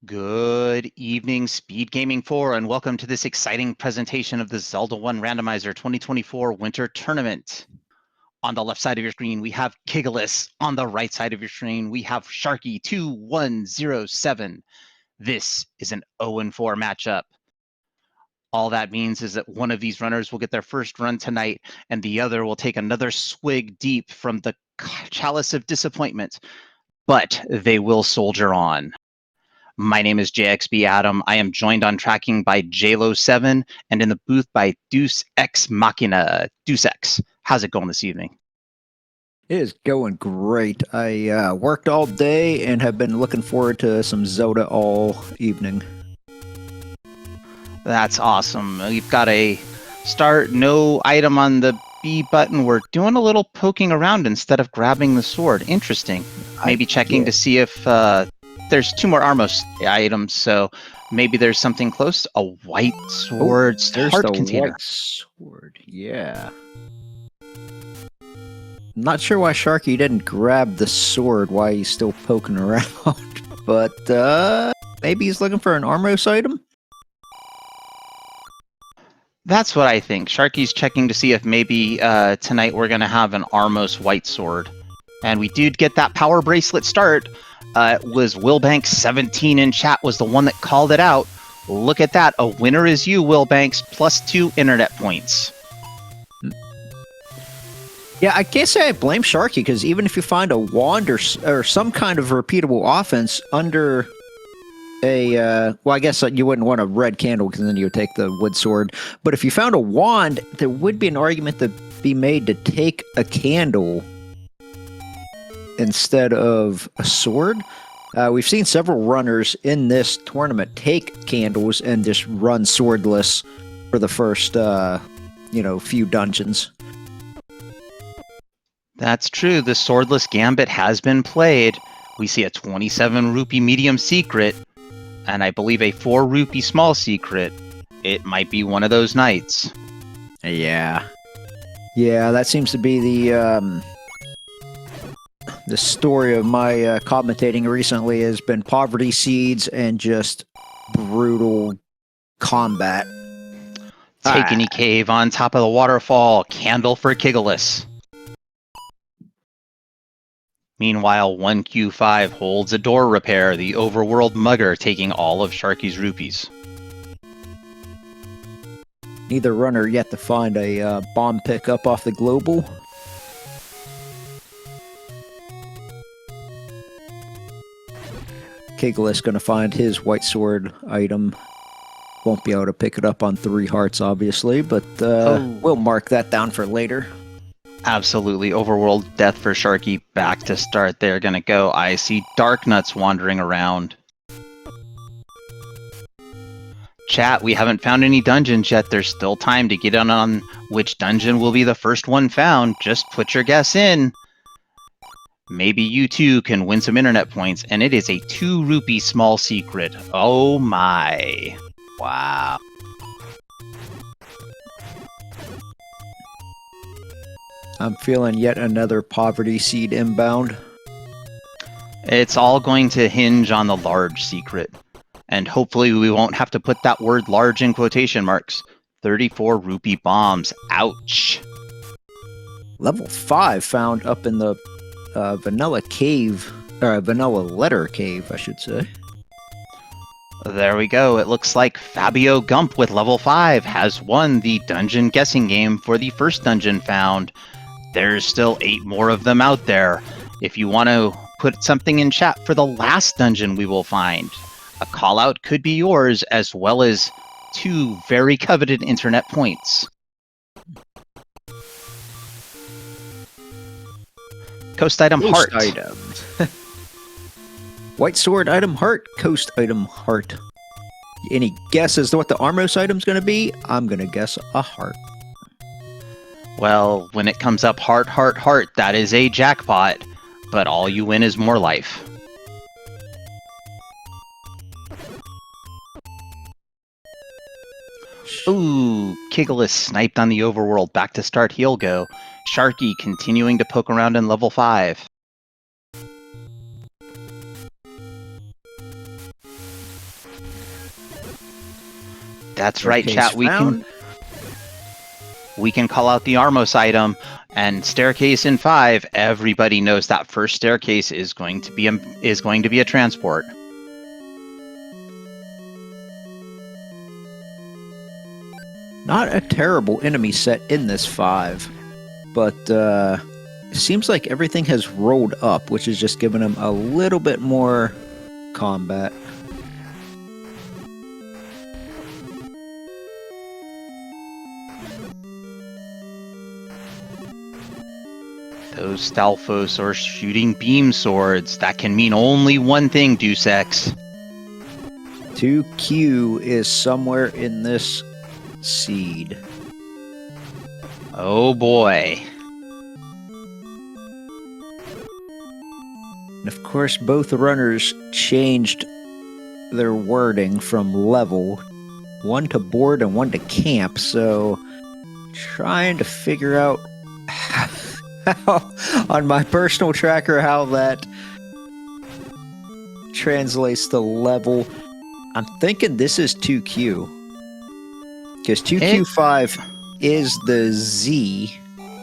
Good evening, Speed Gaming 4, and welcome to this exciting presentation of the Zelda 1 Randomizer 2024 Winter Tournament. On the left side of your screen, we have Kigalas. On the right side of your screen, we have Sharky2107. This is an 0-4 matchup. All that means is that one of these runners will get their first run tonight, and the other will take another swig deep from the chalice of disappointment, but they will soldier on. My name is JXB Adam. I am joined on tracking by JLo7 and in the booth by Deuce X Machina. Deuce X, how's it going this evening? It is going great. I worked all day and have been looking forward to some Zelda all evening. That's awesome. We've got a start, no item on the B button. We're doing a little poking around instead of grabbing the sword. Interesting. Maybe checking to see if there's two more Armos items, so maybe there's something close. A white sword, there's heart the container. white sword. Yeah. Not sure why Sharky didn't grab the sword while he's still poking around, but maybe he's looking for an Armos item? That's what I think. Sharky's checking to see if maybe tonight we're going to have an Armos white sword. And we did get that power bracelet start. It was Willbanks17 in chat was the one that called it out. Look at that. A winner is you, Willbanks, +2 internet points. Yeah, I can't say I blame Sharky, because even if you find a wand or some kind of repeatable offense under a, well, I guess you wouldn't want a red candle, because then you would take the wood sword. But if you found a wand, there would be an argument to be made to take a candle instead of a sword. We've seen several runners in this tournament take candles and just run swordless for the first, few dungeons. That's true. The swordless gambit has been played. We see a 27 rupee medium secret, and I believe a 4 rupee small secret. It might be one of those nights. Yeah. Yeah, that seems to be the story of my commentating recently has been poverty seeds and just brutal combat. Take any cave on top of the waterfall. Candle for Kigalas. Meanwhile, 1Q5 holds a door repair, the overworld mugger taking all of Sharky's rupees. Neither runner yet to find a bomb pickup off the global. Kigalas going to find his white sword item. Won't be able to pick it up on 3 hearts, obviously, but we'll mark that down for later. Absolutely. Overworld death for Sharky. Back to start. They're going to go. I see Dark Nuts wandering around. Chat, we haven't found any dungeons yet. There's still time to get on which dungeon will be the first one found. Just put your guess in. Maybe you too can win some internet points. And it is a 2 rupee small secret. Oh my. Wow. I'm feeling yet another poverty seed inbound. It's all going to hinge on the large secret. And hopefully we won't have to put that word large in quotation marks. 34 rupee bombs. Ouch. Level 5 found up in the vanilla cave, or vanilla letter cave, I should say. There we go. It looks like Fabio Gump with level 5 has won the dungeon guessing game for the first dungeon found. There's still 8 more of them out there. If you want to put something in chat for the last dungeon we will find, a call out could be yours, as well as 2 very coveted internet points. Coast item heart. Item. White sword item heart, coast item heart. Any guesses to what the Armos item's going to be? I'm going to guess a heart. Well, when it comes up heart, heart, heart, that is a jackpot. But all you win is more life. Ooh, Kigalas sniped on the overworld. Back to start, he'll go. Sharky continuing to poke around in level 5. That's right, Staircase chat. found. We can call out the Armos item, and staircase in 5. Everybody knows that first staircase is going to be a transport. Not a terrible enemy set in this 5, but it seems like everything has rolled up, which is just giving them a little bit more combat. Those Stalfos are shooting beam swords. That can mean only one thing, Deus Ex. 2Q is somewhere in this seed. Oh boy. And of course, both runners changed their wording from level, one to board and one to camp, so trying to figure out how, on my personal tracker, how that translates to level. I'm thinking this is 2Q, because 2Q5 is the Z.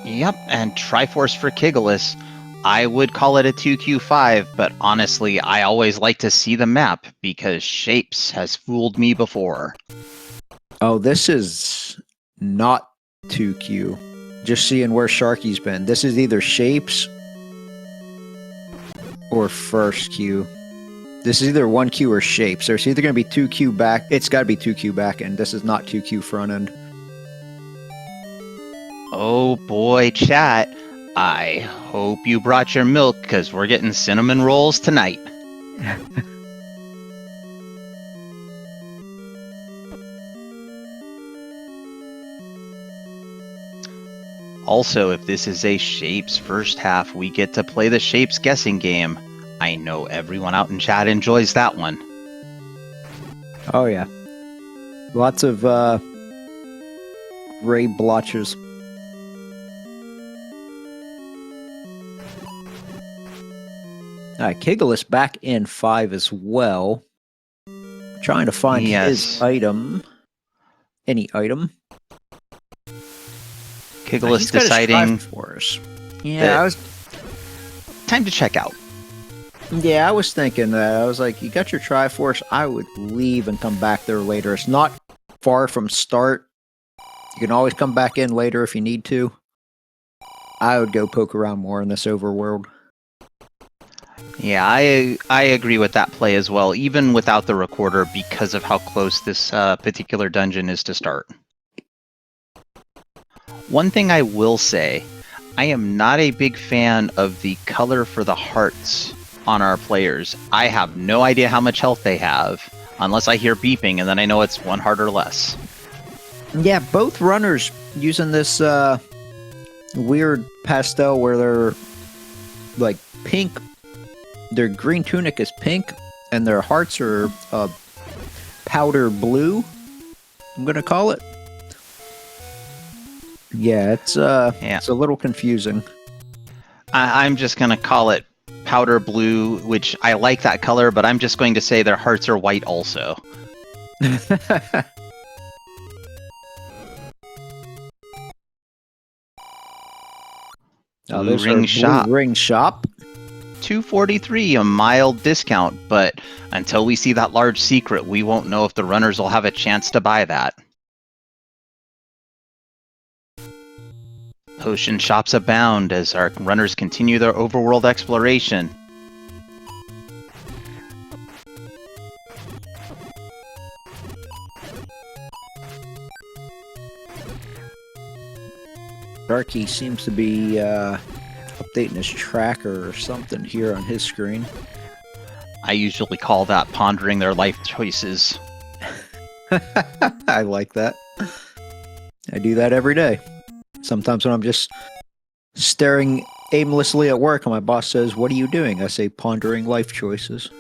Yep, and Triforce for Kigalas. I would call it a 2Q5, but honestly, I always like to see the map because Shapes has fooled me before. Oh, this is not 2Q. Just seeing where Sharky's been. This is either Shapes or first Q. This is either 1Q or Shapes. There's either going to be 2Q back. It's got to be 2Q back end. This is not 2Q front end. Oh boy, chat. I hope you brought your milk, because we're getting cinnamon rolls tonight. Also, if this is a Shapes first half, we get to play the Shapes guessing game. I know everyone out in chat enjoys that one. Oh, yeah. Lots of gray blotches. Alright, Kigalas back in 5 as well. Trying to find his item. Any item. Kigalas deciding for us. Yeah, time to check out. Yeah, I was thinking that. I was like, you got your Triforce, I would leave and come back there later. It's not far from start. You can always come back in later if you need to. I would go poke around more in this overworld. Yeah, I agree with that play as well, even without the recorder, because of how close this particular dungeon is to start. One thing I will say, I am not a big fan of the color for the hearts on our players. I have no idea how much health they have, unless I hear beeping, and then I know it's 1 heart or less. Yeah, both runners using this weird pastel where they're like pink. Their green tunic is pink, and their hearts are powder blue, I'm going to call it. Yeah, it's a little confusing. I'm just going to call it powder blue, which I like that color, but I'm just going to say their hearts are white also. Blue Ring Shop. Blue Ring Shop. $2.43, a mild discount, but until we see that large secret, we won't know if the runners will have a chance to buy that. Potion shops abound as our runners continue their overworld exploration. Sharky seems to be updating his tracker or something here on his screen. I usually call that pondering their life choices. I like that. I do that every day. Sometimes when I'm just staring aimlessly at work and my boss says, "What are you doing?" I say, "Pondering life choices."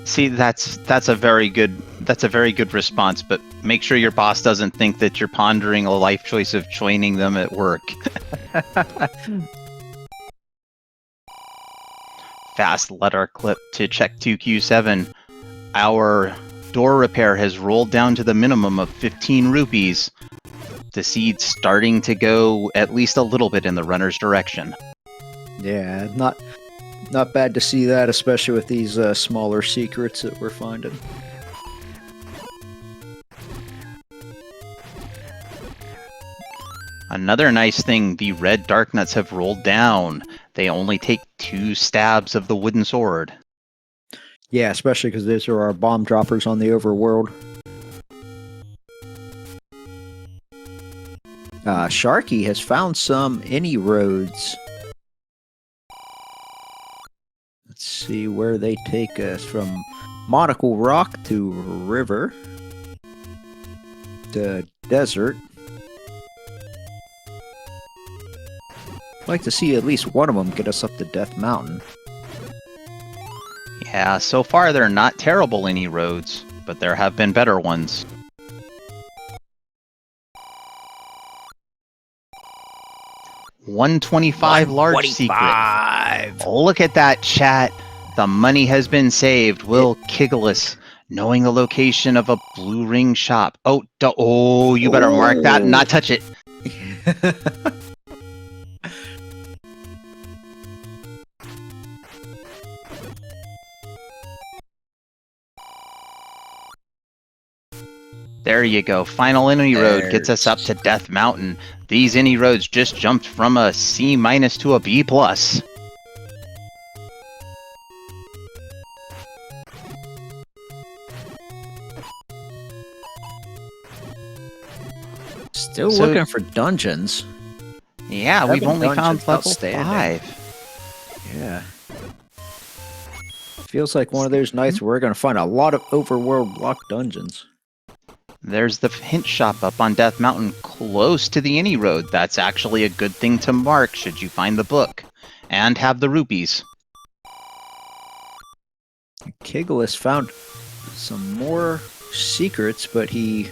See, that's a very good response, but make sure your boss doesn't think that you're pondering a life choice of joining them at work. Fast letter clip to check 2Q7. Our door repair has rolled down to the minimum of 15 rupees. The seed's starting to go at least a little bit in the runner's direction. Yeah, not bad to see that, especially with these smaller secrets that we're finding. Another nice thing, the red dark nuts have rolled down. They only take 2 stabs of the wooden sword. Yeah, especially because those are our bomb droppers on the overworld. Sharky has found some any roads. Let's see where they take us. From Monocle Rock to River to Desert. I'd like to see at least one of them get us up to Death Mountain. Yeah, so far they're not terrible any roads, but there have been better ones. $125 large secret. Look at that, chat. The money has been saved. Will Kigalas, knowing the location of a blue ring shop. Oh, you better mark that and not touch it. There you go. Final any road gets us up to Death Mountain. These any roads just jumped from a C- to a B+. Still looking for dungeons. Yeah, we've only found level 5. Yeah. Feels like one of those nights where we're going to find a lot of overworld block dungeons. There's the hint shop up on Death Mountain close to the any road. That's actually a good thing to mark should you find the book. And have the rupees. Kigalas found some more secrets, but he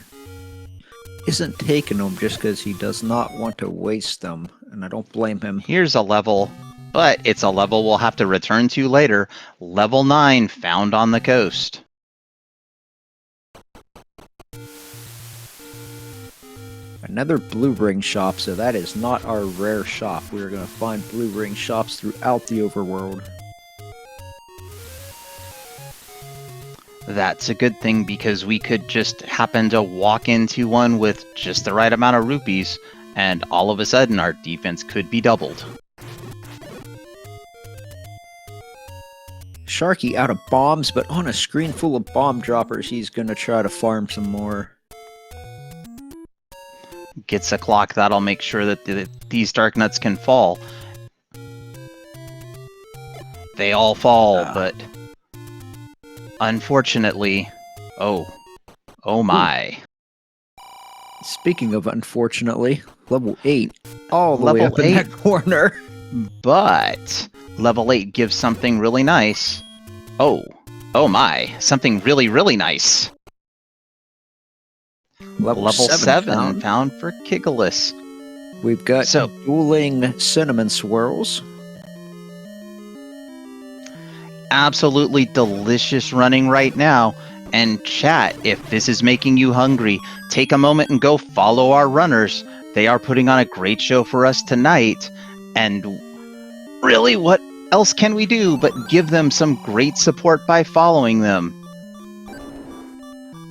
isn't taking them just because he does not want to waste them. And I don't blame him. Here's a level, but it's a level we'll have to return to later. Level 9 found on the coast. Another blue ring shop, so that is not our rare shop. We're going to find blue ring shops throughout the overworld. That's a good thing because we could just happen to walk into one with just the right amount of rupees, and all of a sudden our defense could be doubled. Sharky out of bombs, but on a screen full of bomb droppers, he's going to try to farm some more. Gets a clock, that'll make sure that these dark nuts can fall. They all fall, but unfortunately, oh my. Speaking of unfortunately, level 8, all the way up Level in 8. that corner. But level 8 gives something really nice. Oh my, something really, really nice. Level 7 found for Kigalas. We've got dueling cinnamon swirls. Absolutely delicious running right now. And chat, if this is making you hungry, take a moment and go follow our runners. They are putting on a great show for us tonight. And really, what else can we do but give them some great support by following them?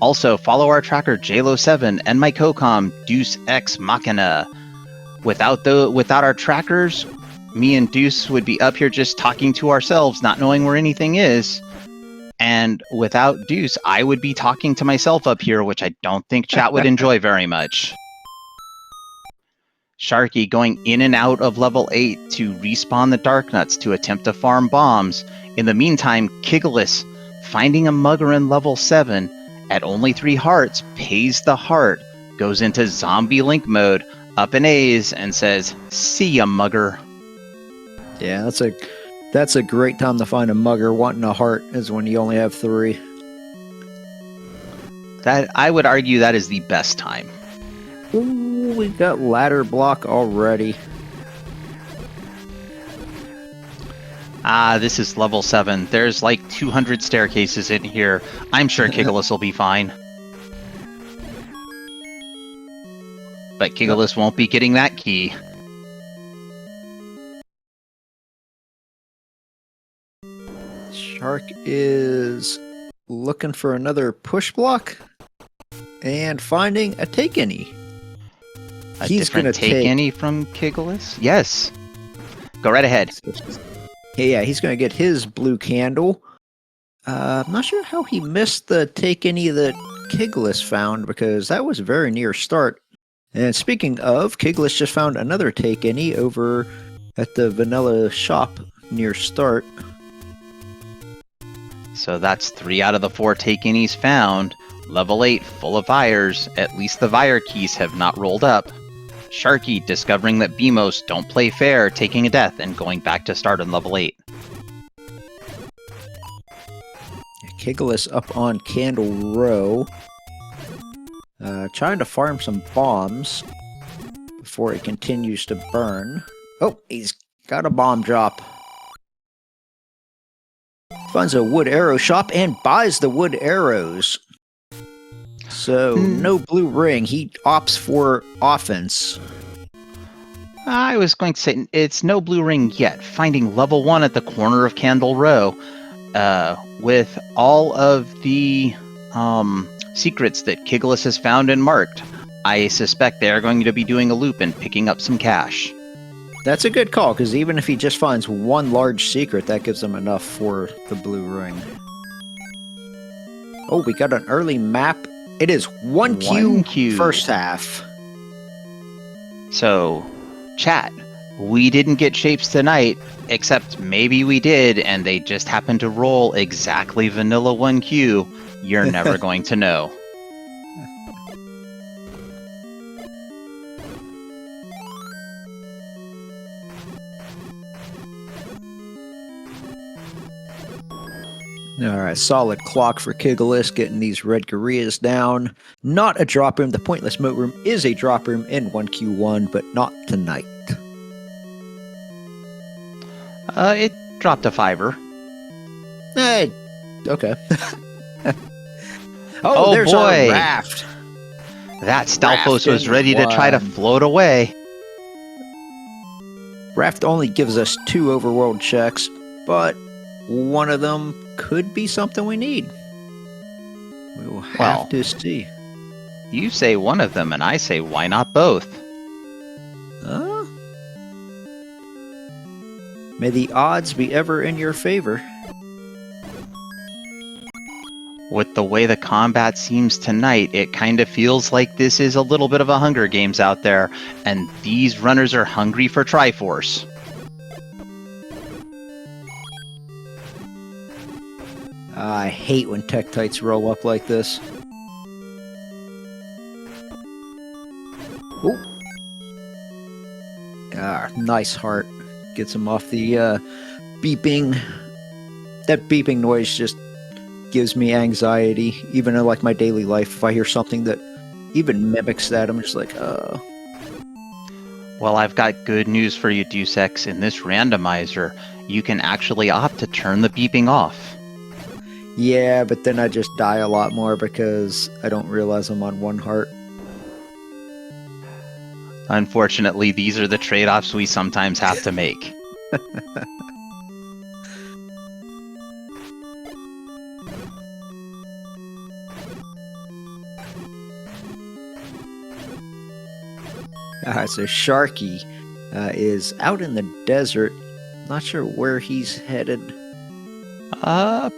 Also, follow our tracker JLo7 and my co-com Deuce X Machina. Without our trackers, me and Deuce would be up here just talking to ourselves, not knowing where anything is. And without Deuce, I would be talking to myself up here, which I don't think chat would enjoy very much. Sharky going in and out of level 8 to respawn the dark nuts to attempt to farm bombs. In the meantime, Kigalas finding a mugger in level 7 at only 3 hearts, pays the heart, goes into zombie link mode, up in A's, and says, "See ya, mugger." Yeah, that's a great time to find a mugger wanting a heart, is when you only have 3. That I would argue that is the best time. Ooh, we got ladder block already. Ah, this is level 7. There's like 200 staircases in here. I'm sure Kigalas will be fine. But Kigalas won't be getting that key. Shark is looking for another push block and finding a take any. He's gonna take any from Kigalas? Yes. Go right ahead. Yeah, he's gonna get his blue candle. I'm not sure how he missed the take any that Kigalas found, because that was very near start. And speaking of, Kigalas just found another take any over at the vanilla shop near start. So that's 3 out of the 4 take any's found. Level 8 full of Vyres. At least the Vyre keys have not rolled up. Sharky discovering that BMOS don't play fair, taking a death and going back to start on level 8. Kigalas up on Candle Row. Trying to farm some bombs before it continues to burn. Oh, he's got a bomb drop. Finds a wood arrow shop and buys the wood arrows. So, no blue ring. He opts for offense. I was going to say, it's no blue ring yet. Finding level 1 at the corner of Candle Row. With all of the secrets that Kigalas has found and marked, I suspect they are going to be doing a loop and picking up some cash. That's a good call, because even if he just finds one large secret, that gives him enough for the blue ring. Oh, we got an early map. It is 1Q first half. So, chat, we didn't get shapes tonight, except maybe we did, and they just happened to roll exactly vanilla 1Q. You're never going to know. Alright, solid clock for Kigalas, getting these red gorillas down. Not a drop room. The pointless moat room is a drop room in 1Q1, but not tonight. It dropped a 5-er. Okay. Oh, there's our raft. That Stalfos was ready to try to float away. Raft only gives us 2 overworld checks, but one of them could be something we need. We will have to see. You say one of them, and I say why not both? May the odds be ever in your favor. With the way the combat seems tonight, it kind of feels like this is a little bit of a Hunger Games out there, and these runners are hungry for Triforce. I hate when Tektites roll up like this. Ooh. Nice heart. Gets him off the beeping. That beeping noise just gives me anxiety, even in like my daily life. If I hear something that even mimics that, I'm just like, Well, I've got good news for you, Deus Ex. In this randomizer, you can actually opt to turn the beeping off. Yeah, but then I just die a lot more because I don't realize I'm on 1 heart. Unfortunately, these are the trade-offs we sometimes have to make. So Sharky is out in the desert. Not sure where he's headed.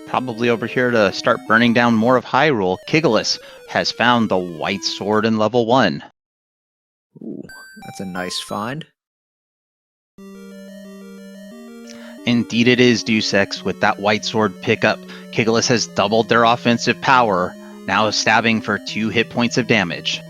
Probably over here to start burning down more of Hyrule. Kigalas has found the white sword in level 1. Ooh, that's a nice find. Indeed it is, Deus Ex. With that white sword pickup, Kigalas has doubled their offensive power, now stabbing for 2 hit points of damage.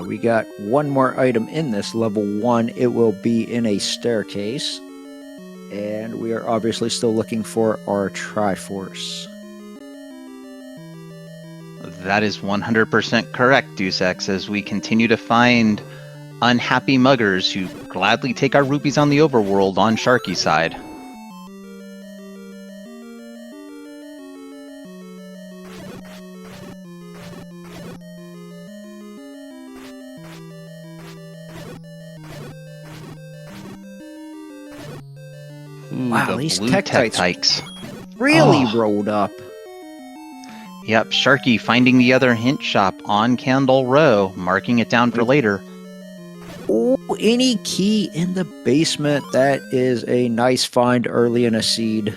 We got one more item in this level 1. It will be in a staircase. And we are obviously still looking for our Triforce. That is 100% correct, Deus Ex, as we continue to find unhappy muggers who gladly take our rupees on the overworld on Sharky's side. Ooh, Wow, the these blue Tektites really rolled up. Yep, Sharky finding the other hint shop on Candle Row, marking it down for later. Oh, any key in the basement. That is a nice find early in a seed.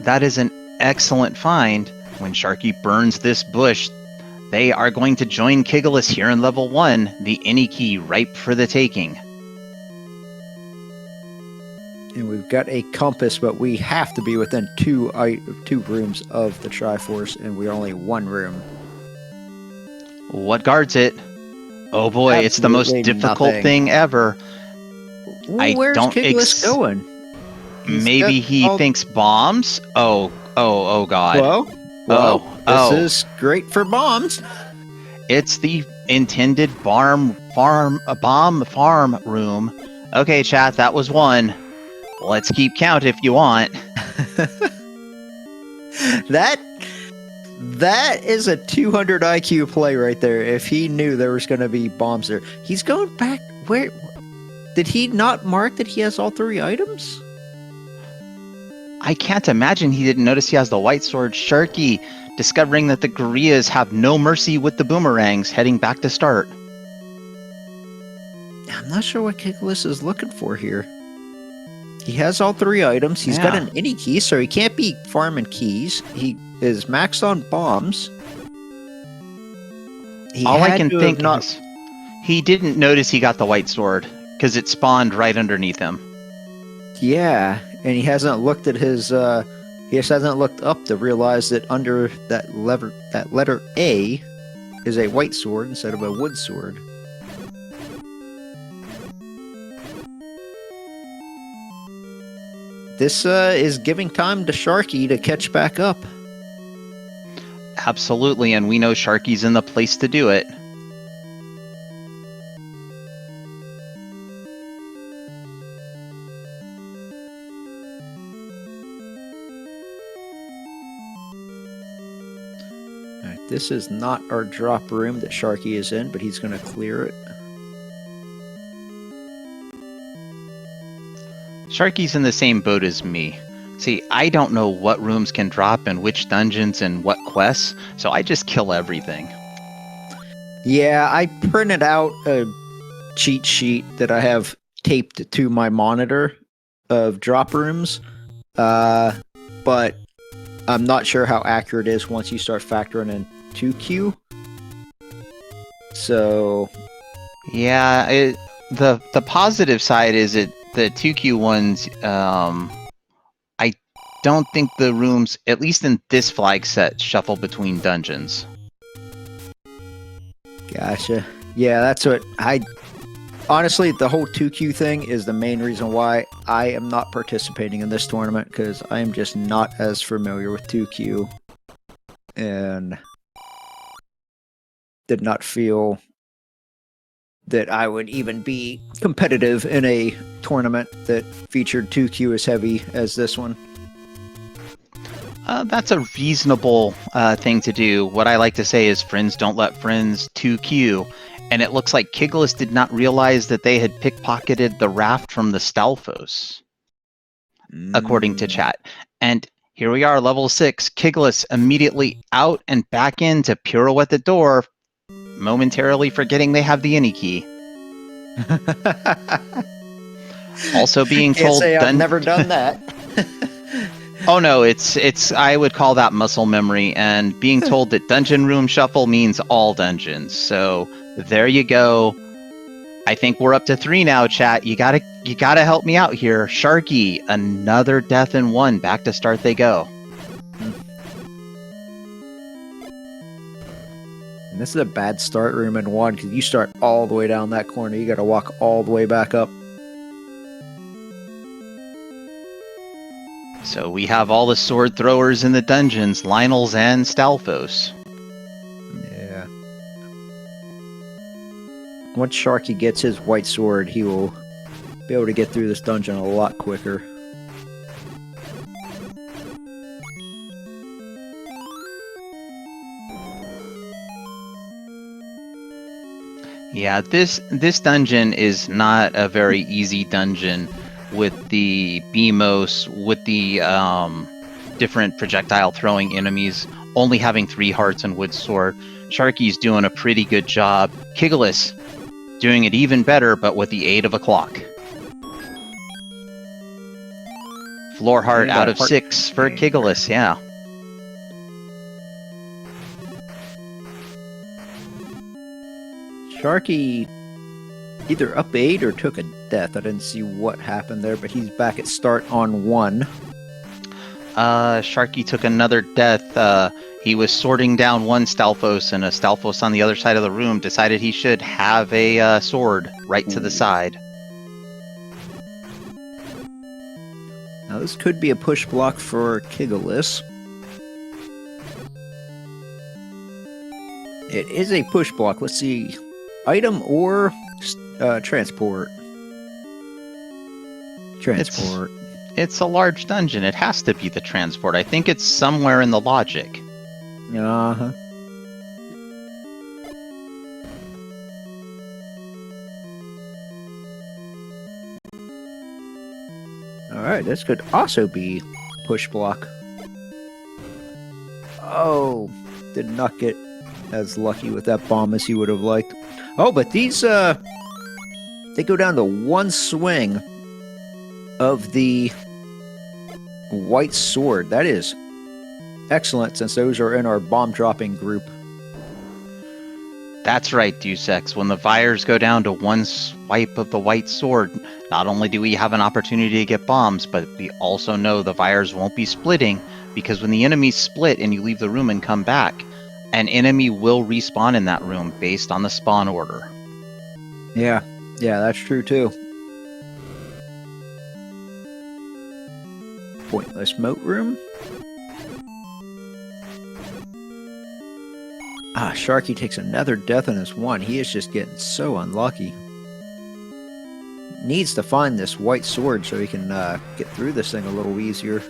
That is an excellent find. When Sharky burns this bush, they are going to join Kigalas here in level 1, the any key ripe for the taking. And we've got a compass, but we have to be within two rooms of the Triforce, and we're only one room. What guards it? Oh boy, Absolutely it's the most difficult thing ever. Where's Kigalas going? Maybe he thinks bombs? Oh god. Well, this is great for bombs. It's the intended bomb farm room. Okay, chat, that was one. Let's keep count if you want. That is a 200 IQ play right there. If he knew there was going to be bombs there, he's going back. Where did he not mark that he has all 3 items? I can't imagine he didn't notice he has the white sword. Sharky discovering that the gorillas have no mercy with the boomerangs, heading back to start. I'm not sure what Kigalas is looking for here. He has all 3 items. He's got an any key, so he can't be farming keys. He is maxed on bombs. All I can think is he didn't notice he got the white sword because it spawned right underneath him. Yeah, and he hasn't looked at his. He just hasn't looked up to realize that under that letter A is a white sword instead of a wood sword. This is giving time to Sharky to catch back up. Absolutely, and we know Sharky's in the place to do it. Alright, this is not our drop room that Sharky is in, but he's going to clear it. Sharky's in the same boat as me. See, I don't know what rooms can drop in which dungeons and what quests, so I just kill everything. Yeah, I printed out a cheat sheet that I have taped to my monitor of drop rooms, but I'm not sure how accurate it is once you start factoring in 2Q. So... yeah, the positive side is the 2Q ones, I don't think the rooms, at least in this flag set, shuffle between dungeons. Gotcha. Yeah, that's what honestly, the whole 2Q thing is the main reason why I am not participating in this tournament, because I am just not as familiar with 2Q and did not feel that I would even be competitive in a tournament that featured 2Q as heavy as this one. That's a reasonable thing to do. What I like to say is friends don't let friends 2Q. And it looks like Kigalas did not realize that they had pickpocketed the raft from the Stalfos, according to chat. And here we are, level 6. Kigalas immediately out and back in to pirouette the door, momentarily forgetting they have the any key. Also being told, I've never done that. Oh no, it's I would call that muscle memory, and being told that dungeon room shuffle means all dungeons. So there you go. I think we're up to 3 now, chat. You gotta help me out here. Sharky, another death in 1. Back to start they go. And this is a bad start room in 1, because you start all the way down that corner. You gotta walk all the way back up. So we have all the sword throwers in the dungeons, Lionels and Stalfos. once Sharky gets his white sword, he will be able to get through this dungeon a lot quicker. Yeah, this dungeon is not a very easy dungeon with the BMOS, with the different projectile throwing enemies, only having 3 hearts and wood sword. Sharky's doing a pretty good job. Kigalas doing it even better, but with the aid of a clock. Floor heart out of 6 for Kigalas, yeah. Sharky either up 8 or took a death. I didn't see what happened there, but he's back at start on 1. Sharky took another death. He was sorting down one Stalfos, and a Stalfos on the other side of the room decided he should have a sword right to the side. Now this could be a push block for Kigalas. It is a push block. Let's see. Item or transport? Transport. It's a large dungeon. It has to be the transport. I think it's somewhere in the logic. Uh-huh. Alright, this could also be push block. Oh, did not get as lucky with that bomb as he would have liked. Oh, but these, they go down to 1 swing of the white sword. That is excellent, since those are in our bomb-dropping group. That's right, Deus Ex. When the fires go down to 1 swipe of the white sword, not only do we have an opportunity to get bombs, but we also know the fires won't be splitting, because when the enemies split and you leave the room and come back, an enemy will respawn in that room based on the spawn order. Yeah, that's true too. Pointless moat room. Ah, Sharky takes another death in this one. He is just getting so unlucky. Needs to find this white sword so he can get through this thing a little easier.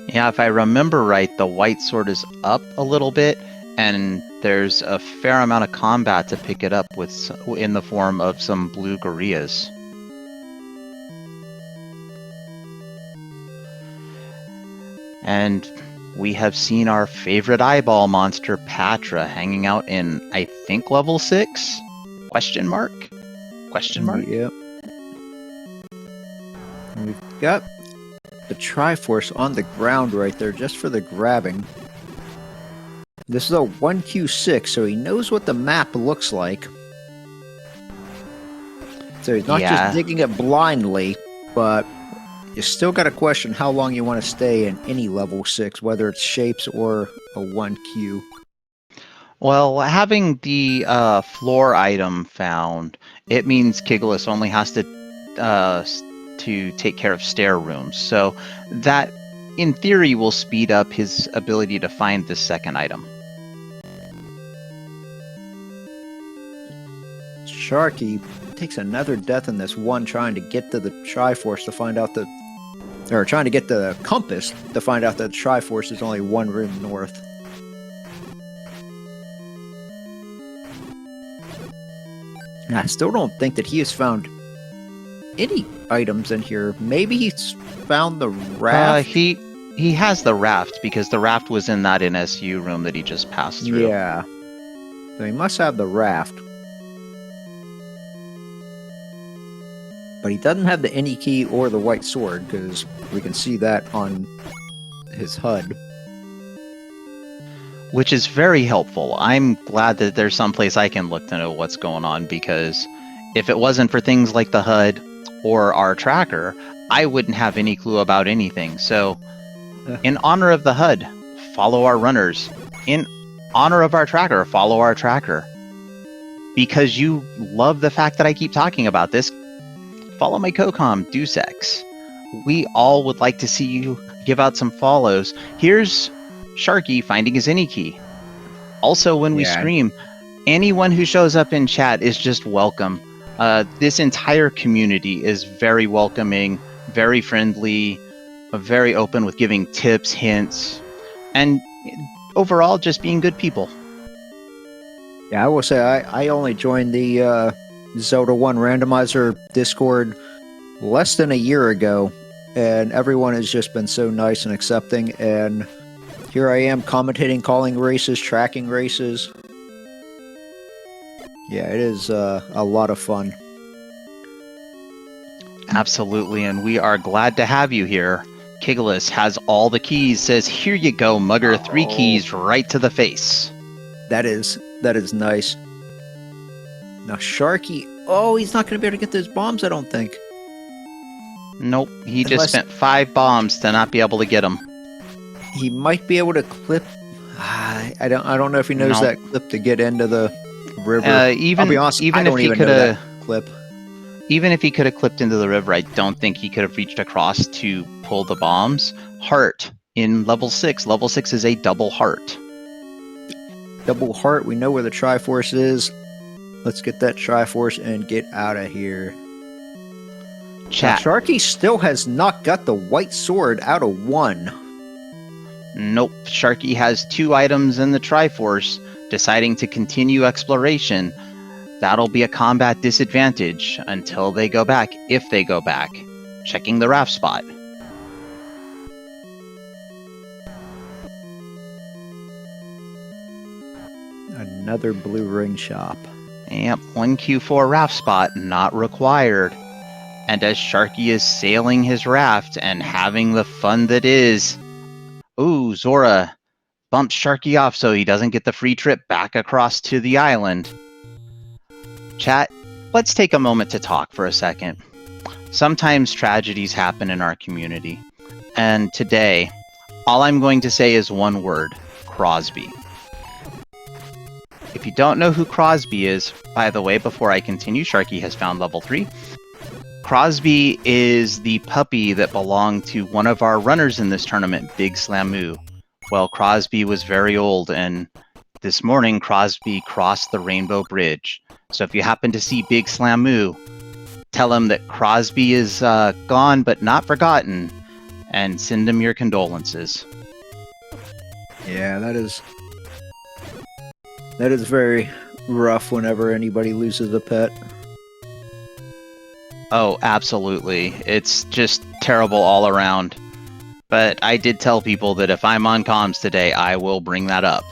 Yeah, if I remember right, the white sword is up a little bit, and there's a fair amount of combat to pick it up with in the form of some blue gorillas. And we have seen our favorite eyeball monster, Patra, hanging out in, I think, level 6? Question mark? Question mark? Yep. We've got the Triforce on the ground right there just for the grabbing. This is a 1Q6, so he knows what the map looks like. So he's not just digging it blindly, but you still got to question how long you want to stay in any level 6, whether it's shapes or a 1Q. Well, having the floor item found, it means Kigalas only has to take care of stair rooms. So that, in theory, will speed up his ability to find the second item. Sharky takes another death in this one, trying to get to the Triforce to find out the... Or trying to get the compass to find out that the Triforce is only 1 room north. And I still don't think that he has found any items in here. Maybe he's found the raft? He has the raft, because the raft was in that NSU room that he just passed through. Yeah. So he must have the raft. But he doesn't have the any key or the white sword, because we can see that on his HUD. Which is very helpful. I'm glad that there's someplace I can look to know what's going on, because if it wasn't for things like the HUD or our tracker, I wouldn't have any clue about anything. So, in honor of the HUD, follow our runners. In honor of our tracker, follow our tracker. Because you love the fact that I keep talking about this, follow my co-com, Deus Ex. We all would like to see you give out some follows. Here's Sharky finding his any key. Also, when we Yeah. stream, anyone who shows up in chat is just welcome. This entire community is very welcoming, very friendly, very open with giving tips, hints, and overall just being good people. Yeah, I will say I only joined the Zelda 1 Randomizer Discord less than a year ago, and everyone has just been so nice and accepting, and here I am commentating, calling races, tracking races. Yeah, it is a lot of fun. Absolutely, and we are glad to have you here. Kigalas has all the keys, says, "Here you go, Mugger, 3 keys right to the face." That is nice. Now Sharky, oh, he's not going to be able to get those bombs, I don't think. Nope, he just Unless- spent 5 bombs to not be able to get them. He might be able to clip. I don't know if he knows No. that clip to get into the river. Even I'll be honest, even I if don't he even could know have, that clip. even if he could have clipped into the river, I don't think he could have reached across to pull the bombs. Heart in level 6. Level 6 is a double heart. Double heart. We know where the Triforce is. Let's get that Triforce and get out of here. Chat. Now, Sharky still has not got the white sword out of 1. Nope. Sharky has 2 items in the Triforce, deciding to continue exploration. That'll be a combat disadvantage until they go back, if they go back. Checking the raft spot. Another blue ring shop. Yep, 1Q4 raft spot not required. And as Sharky is sailing his raft and having the fun that is, ooh, Zora bumps Sharky off so he doesn't get the free trip back across to the island. Chat, let's take a moment to talk for a second. Sometimes tragedies happen in our community. And today, all I'm going to say is one word: Crosby. If you don't know who Crosby is, by the way, before I continue, Sharky has found level 3. Crosby is the puppy that belonged to one of our runners in this tournament, Big Slamoo. Well, Crosby was very old, and this morning Crosby crossed the Rainbow Bridge. So if you happen to see Big Slamoo, tell him that Crosby is gone but not forgotten, and send him your condolences. Yeah, that is very rough whenever anybody loses a pet. Oh, absolutely. It's just terrible all around. But I did tell people that if I'm on comms today, I will bring that up.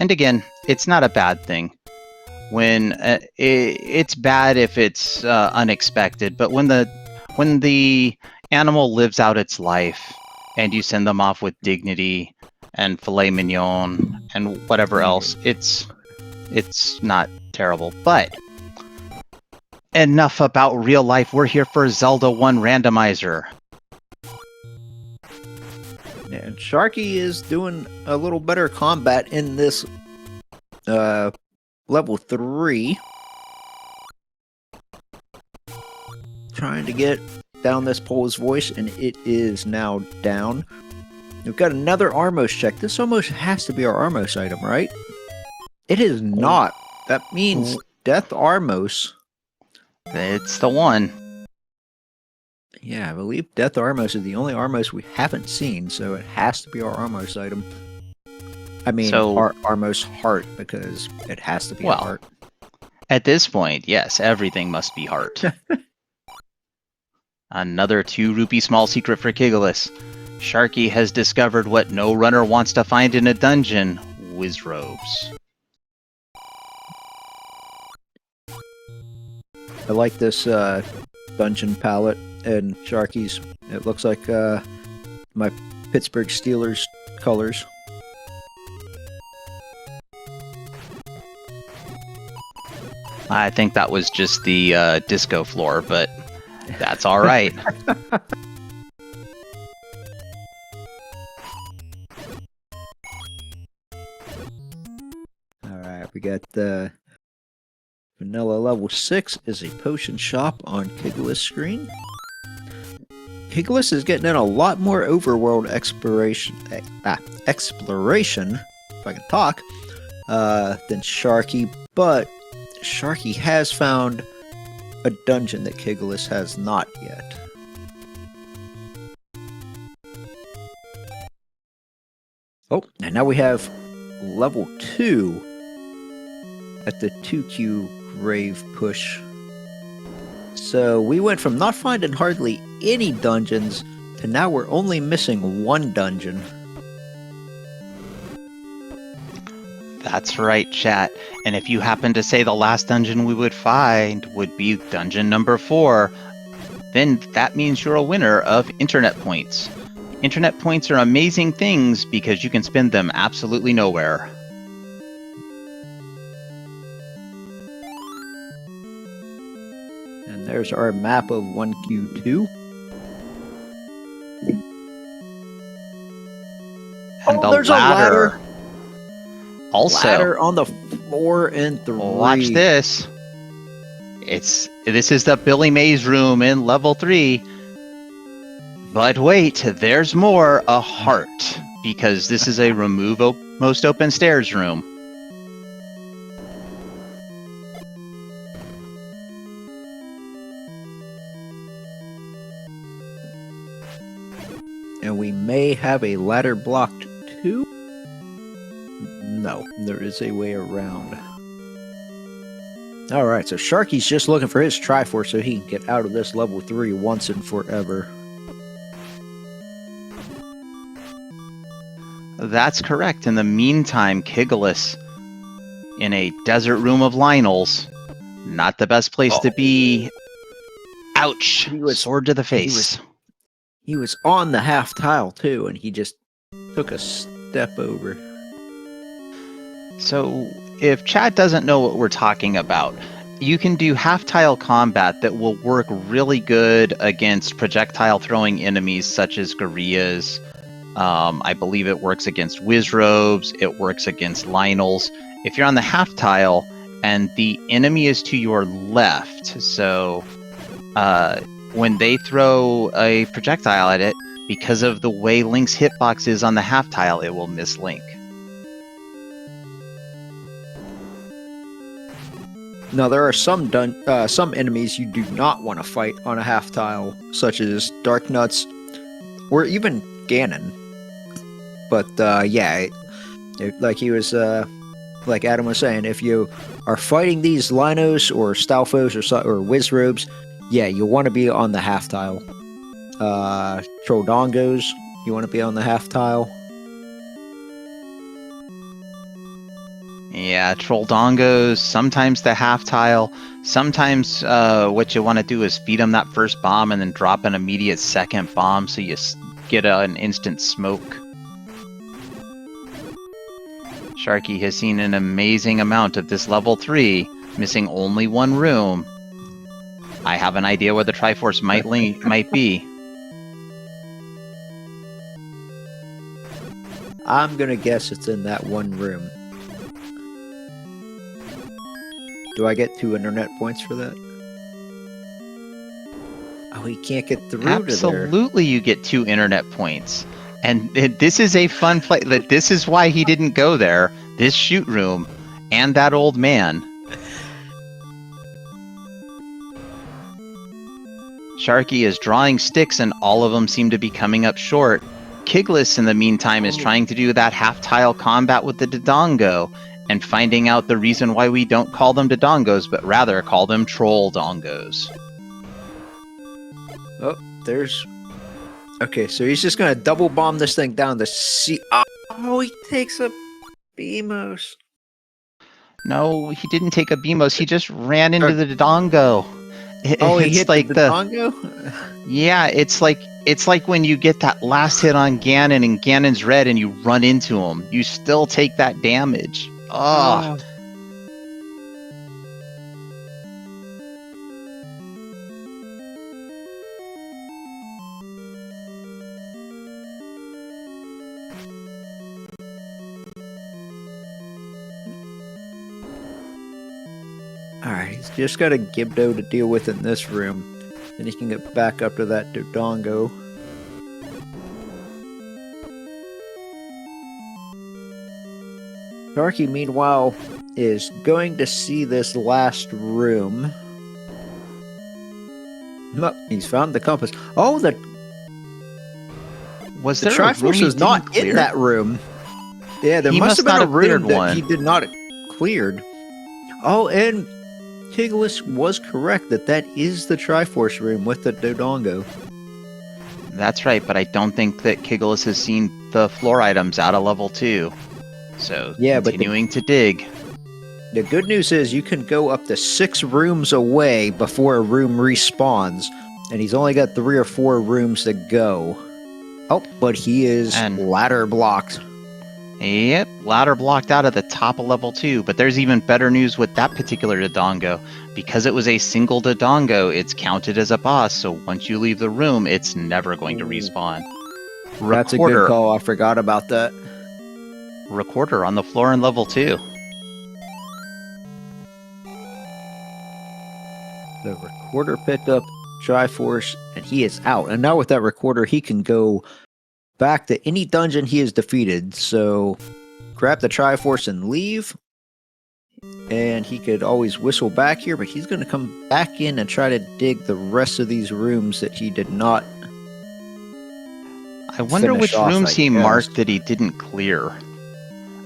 And again, it's not a bad thing. When it's bad if it's unexpected, but when the animal lives out its life and you send them off with dignity and filet mignon and whatever else, it's not terrible. But enough about real life. We're here for Zelda 1 Randomizer. And Sharky is doing a little better combat in this level 3. Trying to get down this Pole's voice, and it is now down. We've got another Armos check. This almost has to be our Armos item, right? It is not. That means Death Armos. It's the one. Yeah, I believe Death Armos is the only Armos we haven't seen, so it has to be our Armos item. I mean, So- our Armos heart, because it has to be Well, a heart. At this point, yes, everything must be heart. Another 2 rupee small secret for Kigalas. Sharky has discovered what no runner wants to find in a dungeon: Wizrobes. I like this dungeon palette and Sharky's. It looks like my Pittsburgh Steelers colors. I think that was just the disco floor, but that's all right. Alright, we got the Vanilla level 6 is a potion shop on Kigalas' screen. Kigalas is getting in a lot more overworld exploration, if I can talk, than Sharky, but Sharky has found a dungeon that Kigalas has not yet. Oh, and now we have level 2 at the 2Q grave push. So we went from not finding hardly any dungeons to now we're only missing 1 dungeon. That's right, chat. And if you happen to say the last dungeon we would find would be dungeon number 4, then that means you're a winner of internet points. Internet points are amazing things because you can spend them absolutely nowhere. And there's our map of 1Q2. And the there's ladder. a ladder. Also, Ladder on the 4 and 3. watch this. This is the Billy Mays room in level 3. But wait, there's more. A heart, because this is a remove most open stairs room. And we may have a ladder blocked too? No, there is a way around. Alright, so Sharky's just looking for his Triforce so he can get out of this level 3 once and forever. That's correct. In the meantime, Kigalas, in a desert room of Lionel's, not the best place to be. Ouch! Sword to the face. He was on the half tile too, and he just took a step over. So, if Chad doesn't know what we're talking about, you can do half tile combat that will work really good against projectile throwing enemies such as gorillas. I believe it works against Wizrobes, it works against Lionels. If you're on the half tile and the enemy is to your left, so when they throw a projectile at it, because of the way Link's hitbox is on the half tile, it will miss Link. Now there are some enemies you do not want to fight on a half tile, such as Darknuts or even Ganon. But yeah, like he was, like Adam was saying, if you are fighting these Linos or Stalfos or Wizrobes, yeah, you want to be on the half tile. Troldongos, you want to be on the half tile. Yeah, Troldongos, sometimes the half tile. Sometimes what you want to do is feed them that first bomb and then drop an immediate second bomb so you get an instant smoke. Sharky has seen an amazing amount of this level 3, missing only 1 room. I have an idea where the Triforce might be. I'm gonna guess it's in that 1 room. Do I get 2 internet points for that? Oh, he can't get through to there. Absolutely, you get 2 internet points. And this is a fun play. This is why he didn't go there. This shoot room and that old man. Sharky is drawing sticks and all of them seem to be coming up short. Kigalas, in the meantime, is trying to do that half-tile combat with the Dodongo and finding out the reason why we don't call them Dodongos, but rather call them Troll-dongos. Oh, there's... Okay, so he's just gonna double bomb this thing down the sea. Oh, he takes a Beamos. No, he didn't take a Beamos. He just ran into the Dodongo. He hit like the Dodongo? Yeah, it's like when you get that last hit on Ganon and Ganon's red and you run into him. You still take that damage. Oh. Alright, he's just got a Gibdo to deal with in this room. Then he can get back up to that Dodongo. Sharky, meanwhile, is going to see this last room. Look, he's found the compass. Oh, the there a room Triforce he is not didn't clear? in that room. Yeah, there He must have been not a have cleared room that one. he did not cleared. Oh, and Kigalas was correct that is the Triforce room with the Dodongo. That's right, but I don't think that Kigalas has seen the floor items out of level 2. So, Yeah, but continuing to dig. The good news is you can go up to 6 rooms away before a room respawns, and he's only got 3 or 4 rooms to go. Oh, but he is ladder blocked. Yep, ladder blocked out at the top of level 2, but there's even better news with that particular Dodongo. Because it was a single Dodongo, it's counted as a boss, so once you leave the room, it's never going to respawn. That's a good call, I forgot about that. Recorder on the floor in level 2. The recorder picked up Triforce, and he is out. And now with that recorder, he can go back to any dungeon he has defeated. So grab the Triforce and leave. And he could always whistle back here, but he's going to come back in and try to dig the rest of these rooms that he did not. I wonder which rooms he marked that he didn't clear.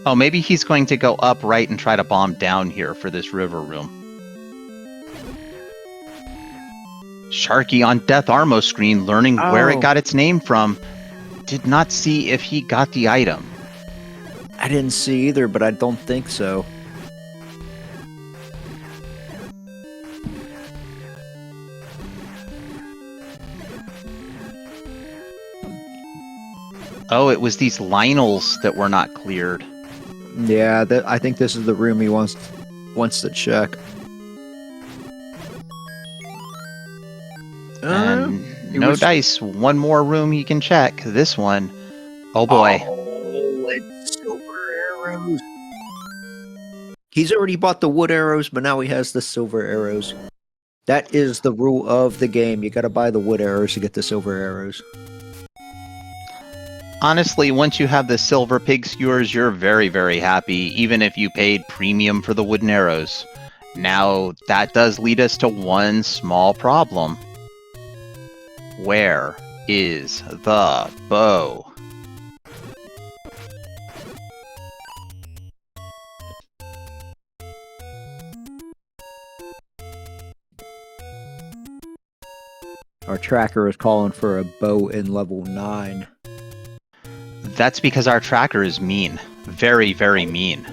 Oh, maybe he's going to go up right and try to bomb down here for this river room. Sharky on Death Armo screen, learning where it got its name from, did not see if he got the item. I didn't see either, but I don't think so. Oh, it was these Lionels that were not cleared. Yeah, I think this is the room he wants to check. And no dice. One more room he can check. This one. Oh boy. Oh, it's silver arrows. He's already bought the wood arrows, but now he has the silver arrows. That is the rule of the game. You gotta buy the wood arrows to get the silver arrows. Honestly, once you have the silver pig skewers, you're very, very happy, even if you paid premium for the wooden arrows. Now, that does lead us to one small problem. Where is the bow? Our tracker is calling for a bow in level 9. That's because our tracker is mean. Very, very mean.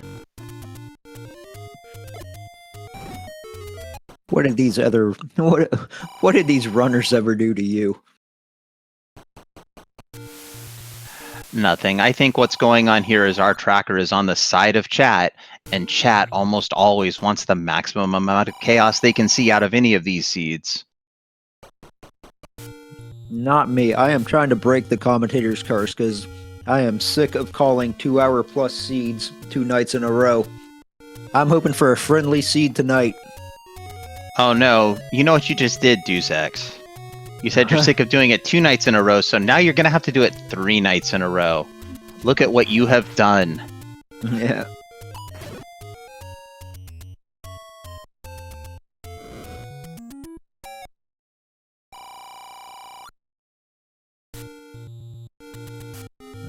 What did these runners ever do to you? Nothing. I think what's going on here is our tracker is on the side of chat, and chat almost always wants the maximum amount of chaos they can see out of any of these seeds. Not me. I am trying to break the commentator's curse because I am sick of calling 2-hour-plus seeds 2 nights in a row. I'm hoping for a friendly seed tonight. Oh no, you know what you just did, Deus Ex. You said you're sick of doing it 2 nights in a row, so now you're gonna have to do it 3 nights in a row. Look at what you have done. Yeah.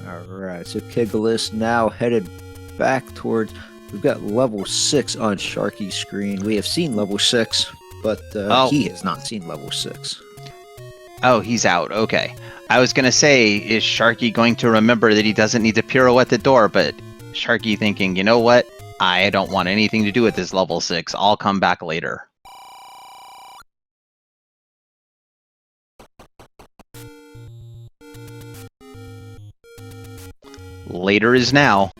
Alright, so Kigalas now headed back towards... We've got level 6 on Sharky's screen. We have seen level 6, but he has not seen level 6. Oh, he's out. Okay. I was going to say, is Sharky going to remember that he doesn't need to pirouette the door, but Sharky thinking, you know what? I don't want anything to do with this level 6. I'll come back later. Later is now.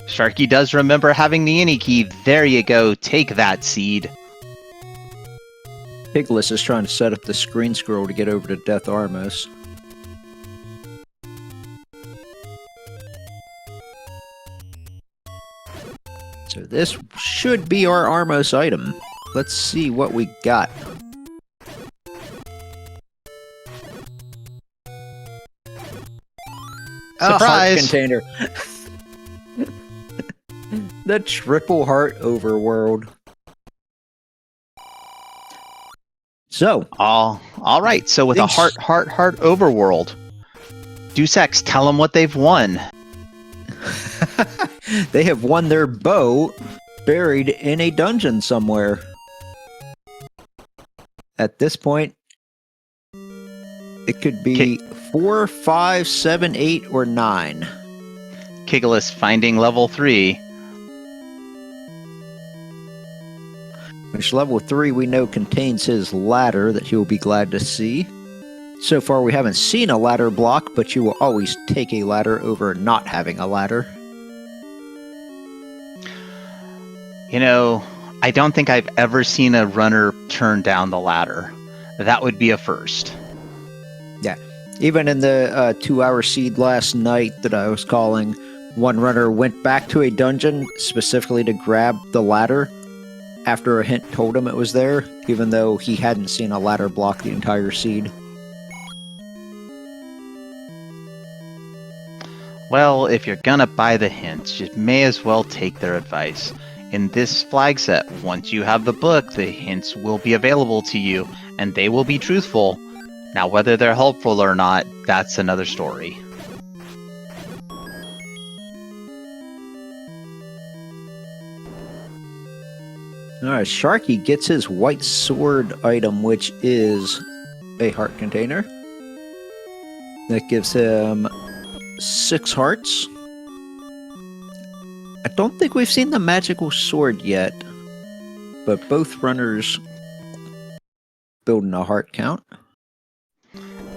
Sharky does remember having the any key. There you go. Take that, seed. Kigalas is trying to set up the screen scroll to get over to Death Armos. So this should be our Armos item. Let's see what we got. A heart Surprise! container. The triple heart overworld. So, All right. So with a Thanks. heart overworld, Deus Ex, tell them what they've won. they have won their bow buried in a dungeon somewhere. At this point, it could be 4, 5, 7, 8, or 9. Kigalas finding level 3. Which level 3 we know contains his ladder that he will be glad to see. So far we haven't seen a ladder block, but you will always take a ladder over not having a ladder. You know, I don't think I've ever seen a runner turn down the ladder. That would be a first. Yeah. Even in the 2-hour seed last night that I was calling, one runner went back to a dungeon specifically to grab the ladder after a hint told him it was there, even though he hadn't seen a ladder block the entire seed. Well, if you're gonna buy the hints, you may as well take their advice. In this flag set, once you have the book, the hints will be available to you, and they will be truthful. Now, whether they're helpful or not, that's another story. Alright, Sharky gets his white sword item, which is a heart container. That gives him 6 hearts. I don't think we've seen the magical sword yet, but both runners building a heart count.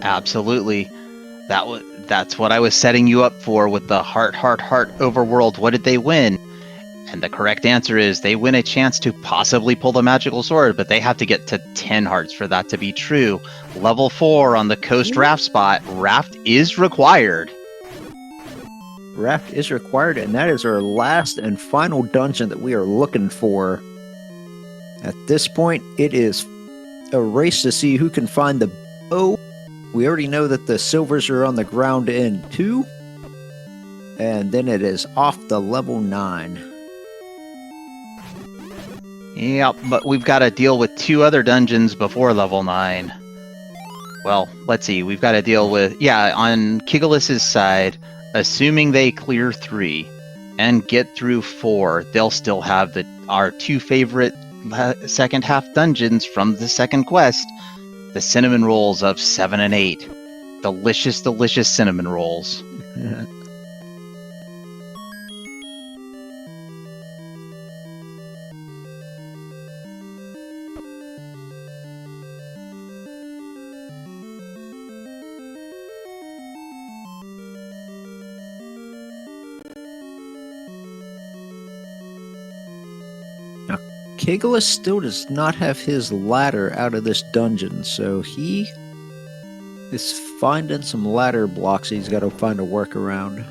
Absolutely. That's what I was setting you up for with the heart overworld. What did they win? And the correct answer is they win a chance to possibly pull the magical sword, but they have to get to 10 hearts for that to be true. Level 4 on the coast raft spot. Raft is required. Raft is required, and that is our last and final dungeon that we are looking for. At this point, it is a race to see who can find the bow. We already know that the silvers are on the ground in 2, and then it is off the level 9. Yep, but we've got to deal with 2 other dungeons before level 9. Well, let's see. We've got to deal with... Yeah, on Kigalas' side, assuming they clear 3 and get through 4, they'll still have our 2 favorite second half dungeons from the second quest. The cinnamon rolls of 7 and 8. Delicious, delicious cinnamon rolls. Kigalas still does not have his ladder out of this dungeon, so he is finding some ladder blocks he's got to find a workaround.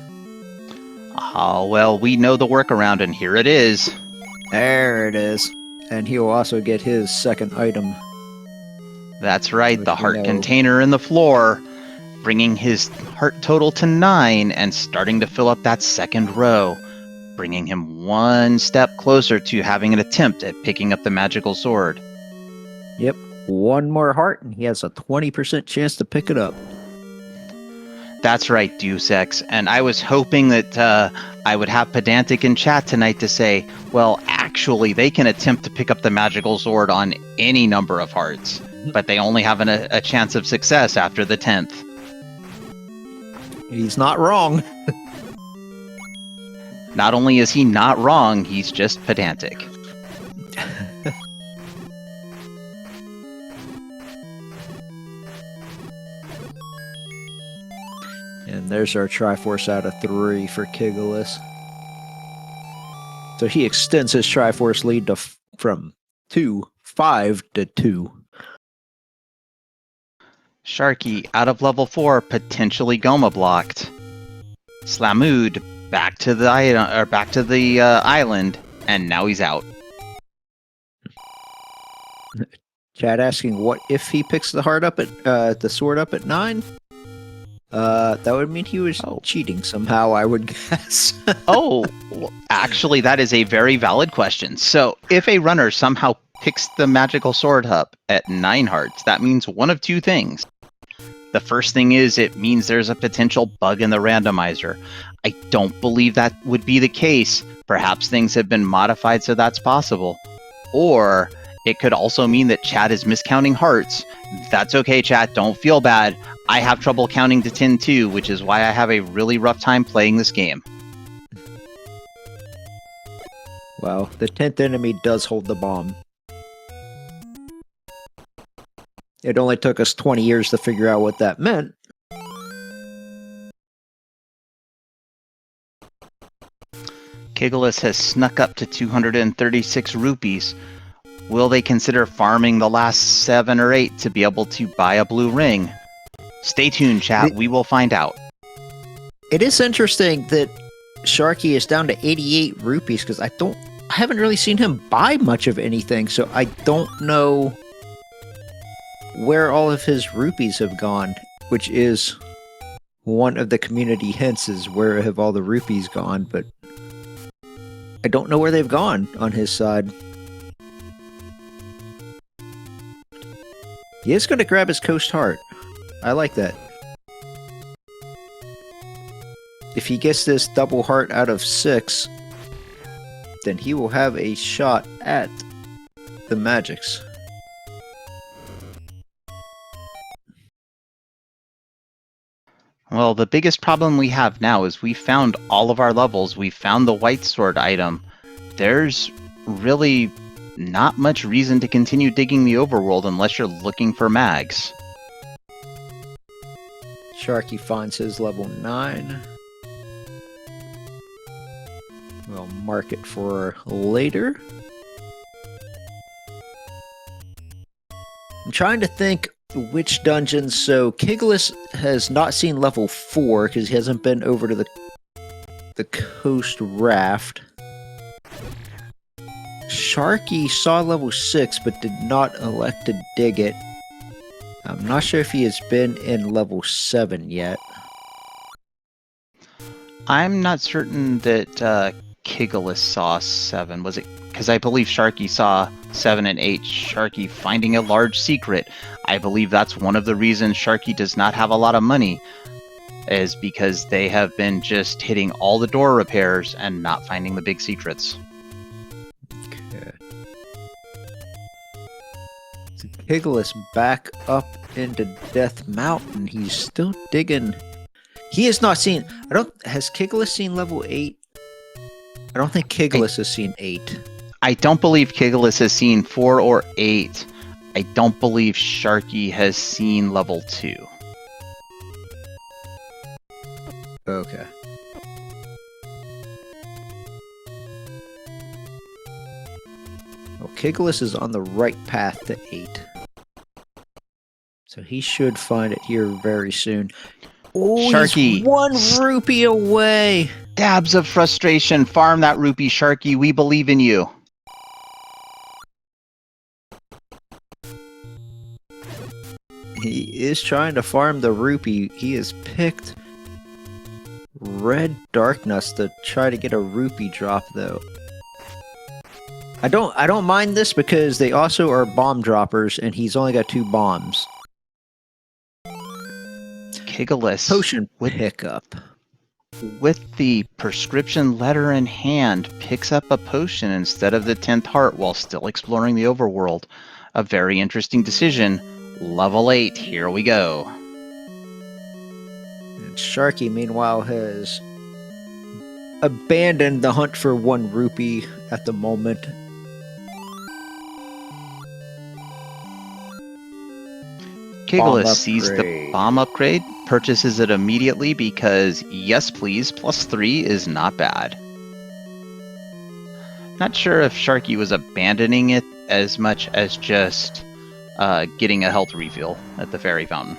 Oh, well, we know the workaround, and here it is. There it is. And he'll also get his second item. That's right, the heart know. container in the floor, bringing his heart total to 9 and starting to fill up that second row, bringing him one step closer to having an attempt at picking up the magical sword. Yep, one more heart, and he has a 20% chance to pick it up. That's right, Deus Ex, and I was hoping that I would have Pedantic in chat tonight to say, well, actually, they can attempt to pick up the magical sword on any number of hearts, but they only have a chance of success after the 10th. He's not wrong. Not only is he not wrong, he's just pedantic. And there's our Triforce out of 3 for Kigalas. So he extends his Triforce lead to from 5 to 2. Sharky out of level 4, potentially Goma blocked. Slamood back to the island, and now he's out. Chad asking what if he picks the heart up at the sword up at 9? That would mean he was cheating somehow, I would guess. Oh, well, actually, that is a very valid question. So, if a runner somehow picks the magical sword up at 9 hearts, that means one of two things. The first thing is it means there's a potential bug in the randomizer. I don't believe that would be the case. Perhaps things have been modified so that's possible. Or it could also mean that chat is miscounting hearts. That's okay, chat. Don't feel bad. I have trouble counting to 10 too, which is why I have a really rough time playing this game. Well, the 10th enemy does hold the bomb. It only took us 20 years to figure out what that meant. Kigalas has snuck up to 236 rupees. Will they consider farming the last 7 or 8 to be able to buy a blue ring? Stay tuned, chat. We will find out. It is interesting that Sharky is down to 88 rupees because I haven't really seen him buy much of anything, so I don't know where all of his rupees have gone, which is one of the community hints is where have all the rupees gone, but I don't know where they've gone on his side. He is going to grab his Coast Heart. I like that. If he gets this double heart out of 6, then he will have a shot at the magics. Well, the biggest problem we have now is we found all of our levels. We found the white sword item. There's really not much reason to continue digging the overworld unless you're looking for mags. Sharky finds his level 9. We'll mark it for later. I'm trying to think which dungeons. So Kigalas has not seen level 4 because he hasn't been over to the coast raft. Sharky saw level 6 but did not elect to dig it. I'm not sure if he has been in level 7 yet. I'm not certain that Kigalas saw 7. Was it? Because I believe Sharky saw 7 and 8. Sharky finding a large secret. I believe that's one of the reasons Sharky does not have a lot of money, is because they have been just hitting all the door repairs and not finding the big secrets. Okay. So Kigalas back up into Death Mountain. He's still digging. He has not seen. Has Kigalas seen level 8? I don't think Kigalas has seen 8. I don't believe Kigalas has seen 4 or 8. I don't believe Sharky has seen level 2. Okay. Well, Kigalas is on the right path to 8. So he should find it here very soon. Oh, Sharky, he's 1 rupee away. Dabs of frustration. Farm that rupee, Sharky. We believe in you. He is trying to farm the rupee. He has picked red darkness to try to get a rupee drop, though. I don't mind this because they also are bomb droppers, and he's only got 2 bombs. Kigalas. Potion pickup. With the prescription letter in hand, picks up a potion instead of the 10th heart while still exploring the overworld. A very interesting decision. Level 8, here we go. And Sharky, meanwhile, has abandoned the hunt for 1 rupee at the moment. Kigalas sees the bomb upgrade, purchases it immediately because, yes please, +3 is not bad. Not sure if Sharky was abandoning it as much as just getting a health refill at the fairy fountain.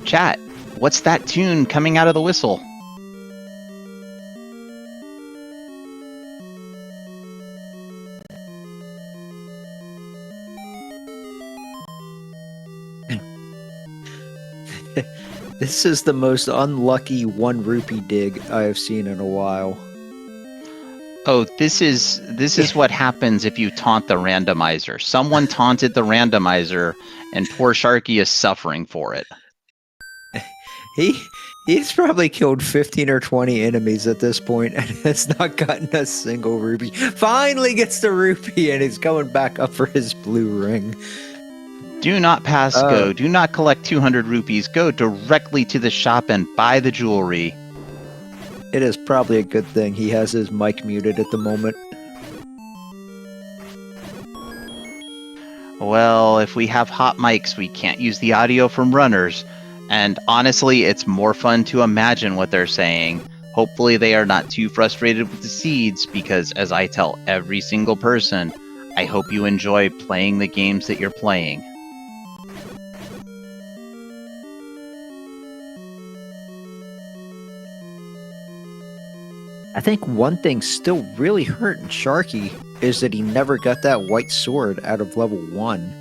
Chat, what's that tune coming out of the whistle? This is the most unlucky 1 rupee dig I have seen in a while. Oh, this is what happens if you taunt the randomizer. Someone taunted the randomizer, and poor Sharky is suffering for it. He's probably killed 15 or 20 enemies at this point and has not gotten a single rupee. Finally gets the rupee and he's going back up for his blue ring. Do not pass go. Do not collect 200 rupees. Go directly to the shop and buy the jewelry. It is probably a good thing he has his mic muted at the moment. Well, if we have hot mics, we can't use the audio from runners. And honestly, it's more fun to imagine what they're saying. Hopefully they are not too frustrated with the seeds, because as I tell every single person, I hope you enjoy playing the games that you're playing. I think one thing still really hurting Sharky is that he never got that white sword out of level 1.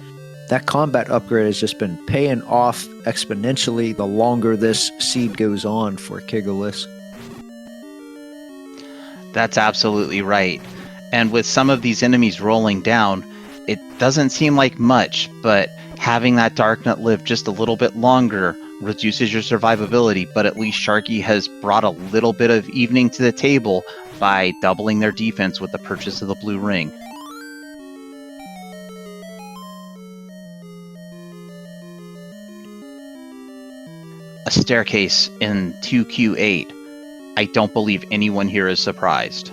That combat upgrade has just been paying off exponentially the longer this seed goes on for Kigalas. That's absolutely right. And with some of these enemies rolling down, it doesn't seem like much, but having that Darknut live just a little bit longer reduces your survivability, but at least Sharky has brought a little bit of evening to the table by doubling their defense with the purchase of the blue ring. A staircase in 2Q8. I don't believe anyone here is surprised.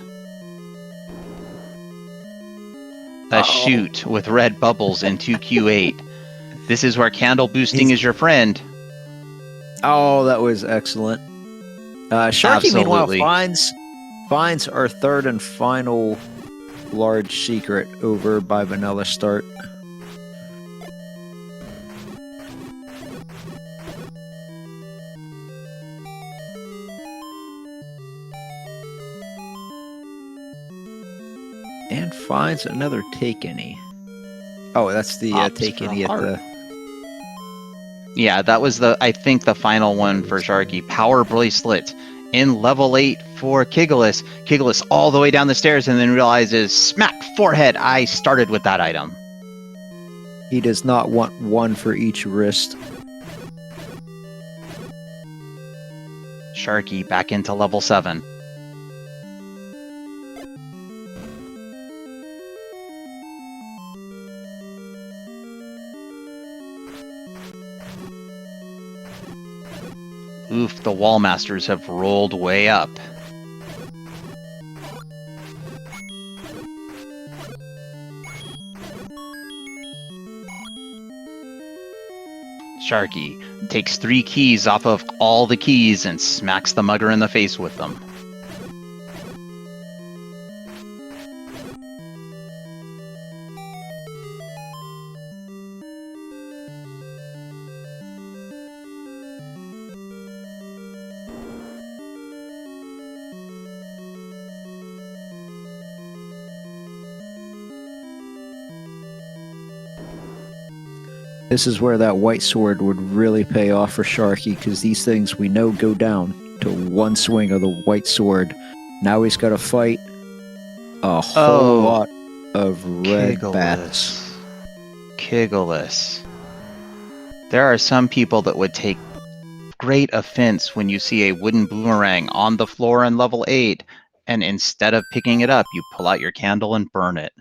A chute with red bubbles in 2Q8. This is where candle boosting is your friend. Oh, that was excellent. Sharky, meanwhile, finds our third and final large secret over by Vanilla Start. And finds another take any. Oh, that's the take any at the. Yeah, that was I think the final one for Sharky. Power Bracelet in level 8 for Kigalas. Kigalas all the way down the stairs and then realizes, smack forehead, I started with that item. He does not want one for each wrist. Sharky back into level 7. Oof, the Wall Masters have rolled way up. Sharky takes 3 keys off of all the keys and smacks the mugger in the face with them. This is where that white sword would really pay off for Sharky, because these things we know go down to one swing of the white sword. Now he's got to fight a whole lot of red bats. Kigalas. There are some people that would take great offense when you see a wooden boomerang on the floor in level 8, and instead of picking it up, you pull out your candle and burn it.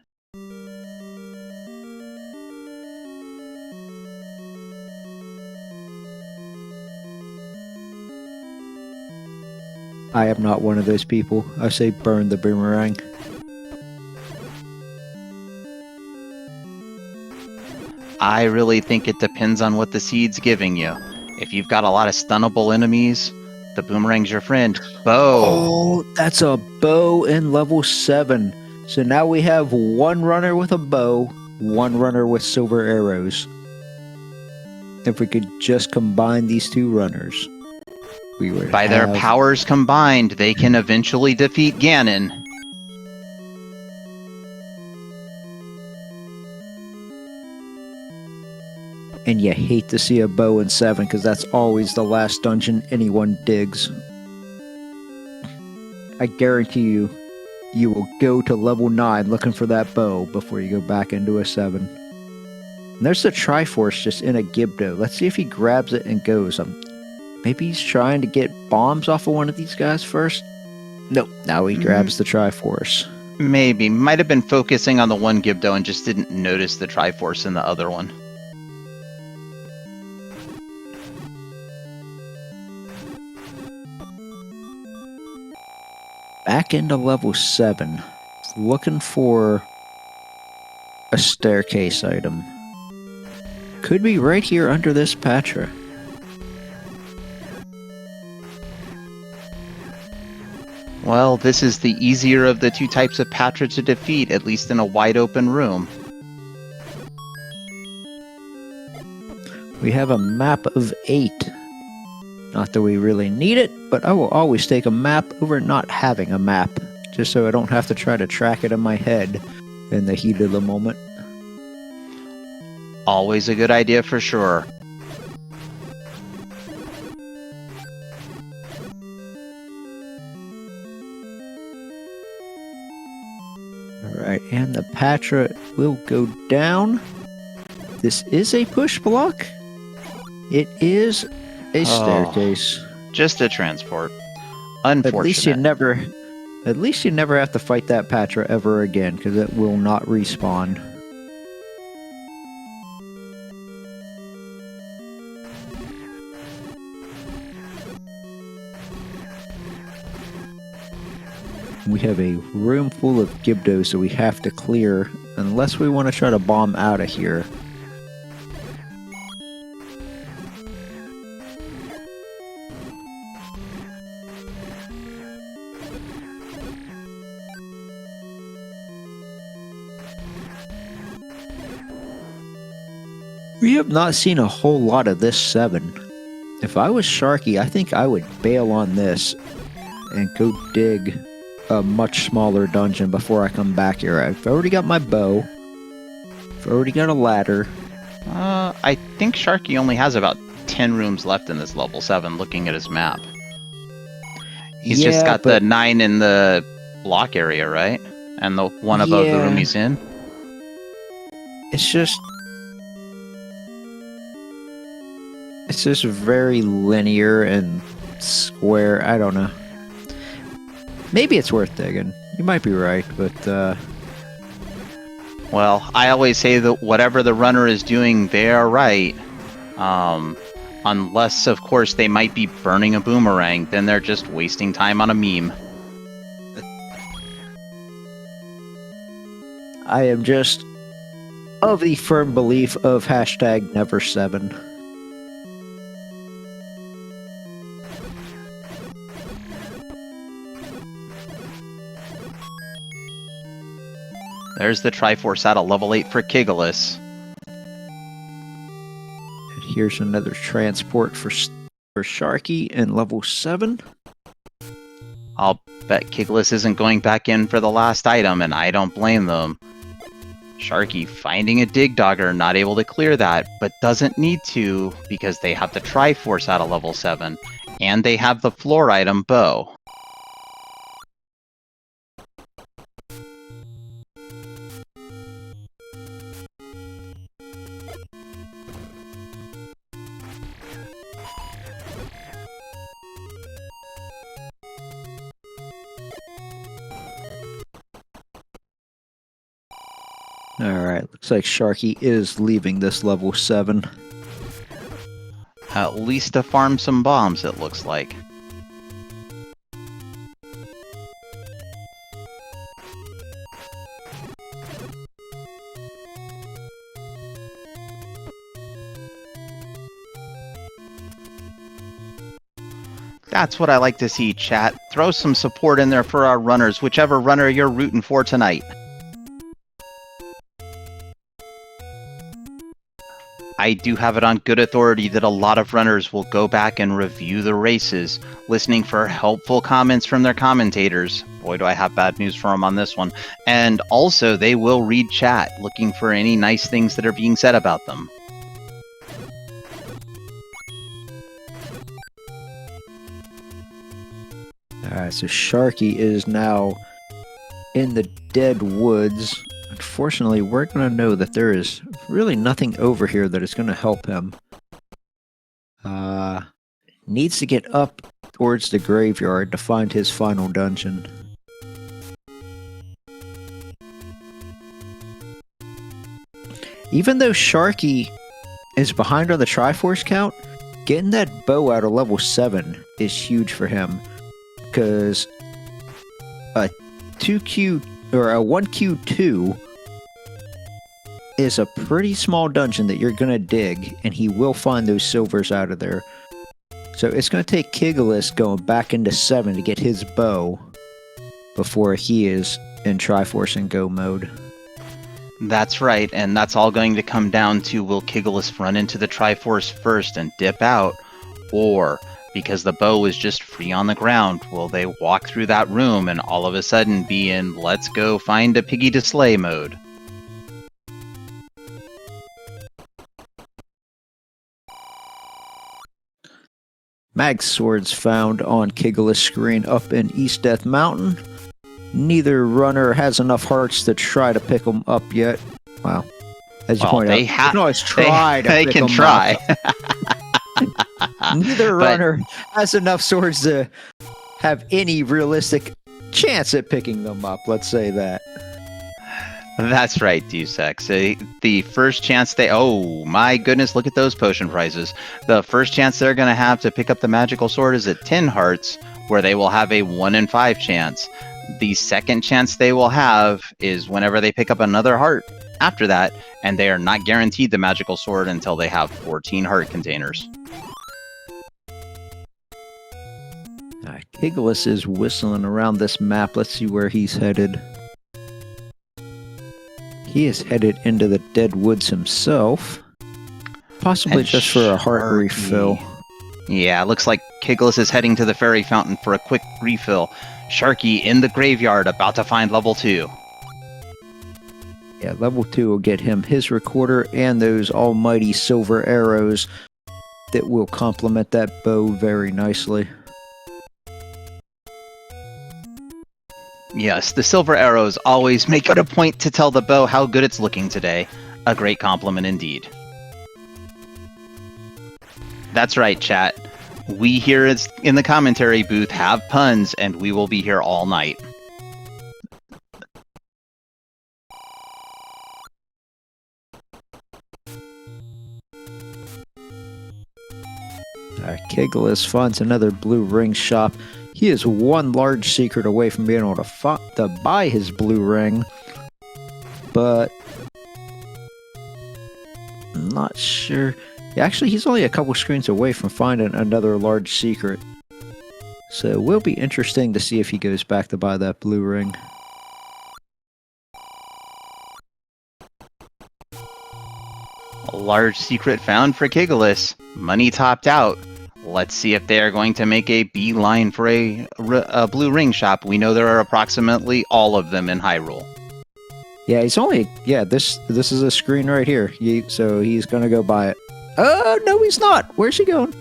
I am not one of those people. I say burn the boomerang. I really think it depends on what the seed's giving you. If you've got a lot of stunnable enemies, the boomerang's your friend. Bow! Oh, that's a bow in level 7. So now we have one runner with a bow, one runner with silver arrows. If we could just combine these 2 runners. By their powers combined, they can eventually defeat Ganon. And you hate to see a bow in 7 because that's always the last dungeon anyone digs. I guarantee you, you will go to level 9 looking for that bow before you go back into a 7. And there's the Triforce just in a Gibdo. Let's see if he grabs it and goes. Maybe he's trying to get bombs off of one of these guys first? Nope. Now he grabs the Triforce. Maybe. Might have been focusing on the one Gibdo and just didn't notice the Triforce in the other one. Back into level 7. Looking for a staircase item. Could be right here under this Patra. Well, this is the easier of the two types of Patra to defeat, at least in a wide open room. We have a map of 8. Not that we really need it, but I will always take a map over not having a map, just so I don't have to try to track it in my head in the heat of the moment. Always a good idea for sure. Alright, and the Patra will go down. This is a push block. It is a staircase. Just a transport. Unfortunate. At least you never have to fight that Patra ever again, because it will not respawn. We have a room full of Gibdos that we have to clear, unless we want to try to bomb out of here. We have not seen a whole lot of this 7. If I was Sharky, I think I would bail on this and go dig a much smaller dungeon before I come back here. I've already got my bow. I've already got a ladder. I think Sharky only has about 10 rooms left in this level 7, looking at his map. He's just got the 9 in the block area, right? And the one above the room he's in? It's just very linear and square. I don't know. Maybe it's worth digging. You might be right, but well, I always say that whatever the runner is doing, they are right. Unless, of course, they might be burning a boomerang, then they're just wasting time on a meme. I am just of the firm belief of #Never7. There's the Triforce at a level 8 for Kigalas. And here's another transport for Sharky in level 7. I'll bet Kigalas isn't going back in for the last item, and I don't blame them. Sharky finding a Dig Dogger, not able to clear that, but doesn't need to because they have the Triforce at a level 7, and they have the floor item bow. Alright, looks like Sharky is leaving this level 7. At least to farm some bombs, it looks like. That's what I like to see, chat. Throw some support in there for our runners, whichever runner you're rooting for tonight. I do have it on good authority that a lot of runners will go back and review the races, listening for helpful comments from their commentators. Boy, do I have bad news for them on this one. And also, they will read chat, looking for any nice things that are being said about them. Alright, so Sharky is now in the dead woods. Unfortunately, we're going to know that there is really nothing over here that is going to help him. Needs to get up towards the graveyard to find his final dungeon. Even though Sharky is behind on the Triforce count, getting that bow out of level 7 is huge for him. Because a 2Q or a 1Q2 is a pretty small dungeon that you're going to dig, and he will find those silvers out of there. So it's going to take Kigalas going back into 7 to get his bow before he is in Triforce and Go mode. That's right, and that's all going to come down to, will Kigalas run into the Triforce first and dip out, or, because the bow is just free on the ground, will they walk through that room and all of a sudden be in let's go find a piggy to slay mode? Mag swords found on Kigalas' screen up in East Death Mountain. Neither runner has enough hearts to try to pick them up yet. Wow. As you point out, you can always try to pick them up. Neither runner has enough swords to have any realistic chance at picking them up, let's say that. That's right, Deus Ex. The first chance they... Oh, my goodness, look at those potion prizes. The first chance they're going to have to pick up the magical sword is at 10 hearts, where they will have a 1 in 5 chance. The second chance they will have is whenever they pick up another heart after that, and they are not guaranteed the magical sword until they have 14 heart containers. Kigalas is whistling around this map. Let's see where he's headed. He is headed into the dead woods himself. Possibly and just for a heart refill. Yeah, looks like Kigalas is heading to the fairy fountain for a quick refill. Sharky in the graveyard, about to find level 2. Yeah, level 2 will get him his recorder and those almighty silver arrows that will complement that bow very nicely. Yes, the silver arrows always make it a point to tell the bow how good it's looking today. A great compliment indeed. That's right, chat. We here in the commentary booth have puns, and we will be here all night. Kigalas finds another blue ring shop. He is one large secret away from being able to buy his blue ring, but I'm not sure. Actually, he's only a couple screens away from finding another large secret. So it will be interesting to see if he goes back to buy that blue ring. A large secret found for Kigalas. Money topped out. Let's see if they are going to make a beeline for a blue ring shop. We know there are approximately all of them in Hyrule. Yeah, he's only... Yeah, this is a screen right here. So he's going to go buy it. Oh, no, he's not. Where's he going?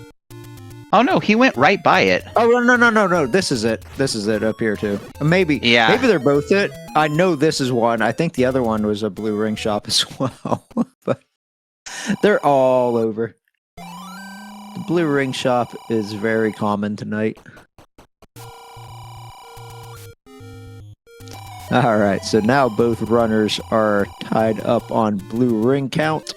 Oh, no, he went right by it. Oh, no. This is it. This is it up here, too. Maybe they're both it. I know this is one. I think the other one was a blue ring shop as well. But they're all over. The blue ring shop is very common tonight. Alright, so now both runners are tied up on blue ring count.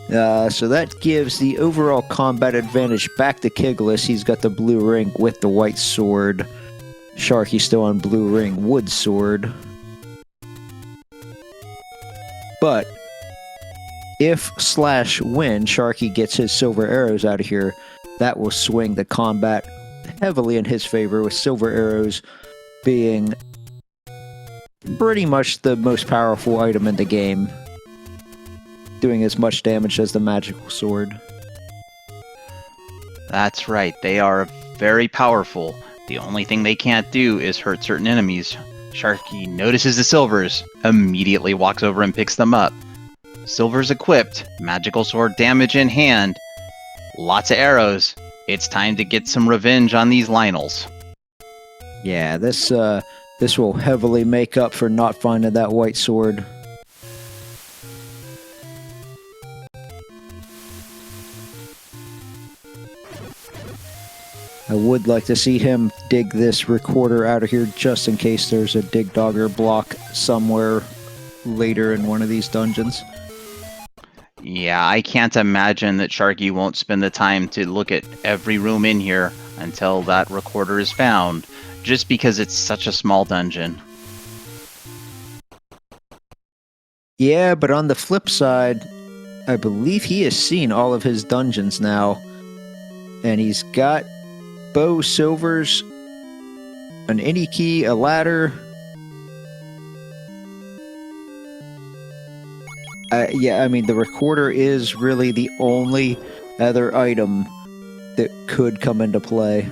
So that gives the overall combat advantage back to Kigalas. He's got the blue ring with the white sword. Sharky's still on blue ring wood sword. But if/when Sharky gets his silver arrows out of here, that will swing the combat heavily in his favor, with silver arrows being pretty much the most powerful item in the game, doing as much damage as the magical sword. That's right, they are very powerful. The only thing they can't do is hurt certain enemies. Sharky notices the silvers, immediately walks over and picks them up. Silver's equipped, magical sword damage in hand, lots of arrows. It's time to get some revenge on these Lionels. Yeah, this will heavily make up for not finding that white sword. I would like to see him dig this recorder out of here just in case there's a dig dogger block somewhere later in one of these dungeons. Yeah, I can't imagine that Sharky won't spend the time to look at every room in here until that recorder is found, just because it's such a small dungeon. Yeah, but on the flip side, I believe he has seen all of his dungeons now, and he's got bow silvers, an any key, a ladder. Yeah, I mean, the recorder is really the only other item that could come into play.